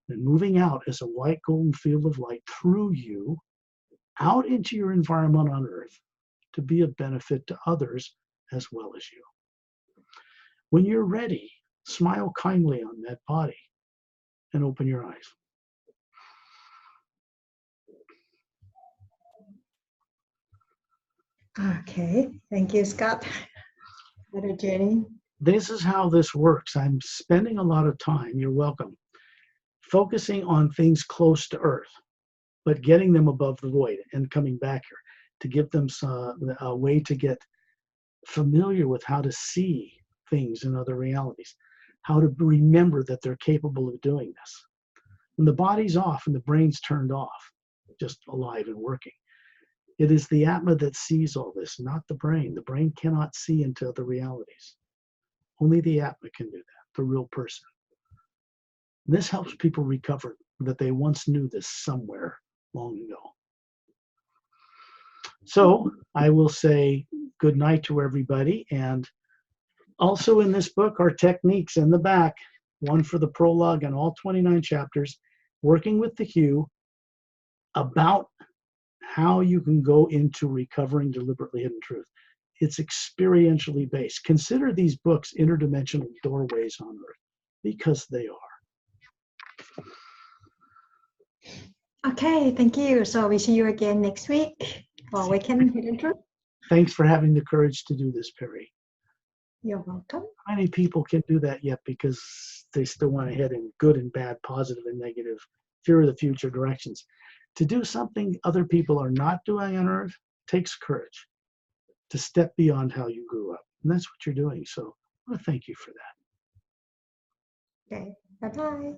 and moving out as a white golden field of light through you, out into your environment on Earth, to be of benefit to others as well as you. When you're ready, smile kindly on that body and open your eyes. Okay, thank you, Scott. Better journey. This is how this works. I'm spending a lot of time, you're welcome, focusing on things close to Earth, but getting them above the void and coming back here to give them a way to get familiar with how to see things in other realities, how to remember that they're capable of doing this. When the body's off and the brain's turned off, just alive and working, it is the Atma that sees all this, not the brain. The brain cannot see into other realities. Only the Atma can do that, the real person. And this helps people recover that they once knew this somewhere long ago. So I will say good night to everybody. And also in this book are techniques in the back, one for the prologue and all 29 chapters, working with the hue about how you can go into recovering deliberately hidden truth. It's experientially based. Consider these books interdimensional doorways on Earth, because they are. Okay, thank you. So we see you again next week for Awaken Hidden Truth. Thanks for having the courage to do this, Pari. You're welcome. How many people can do that yet because they still want to head in good and bad, positive and negative, fear of the future directions? To do something other people are not doing on Earth takes courage to step beyond how you grew up. And that's what you're doing. So I want to thank you for that. Okay, bye-bye.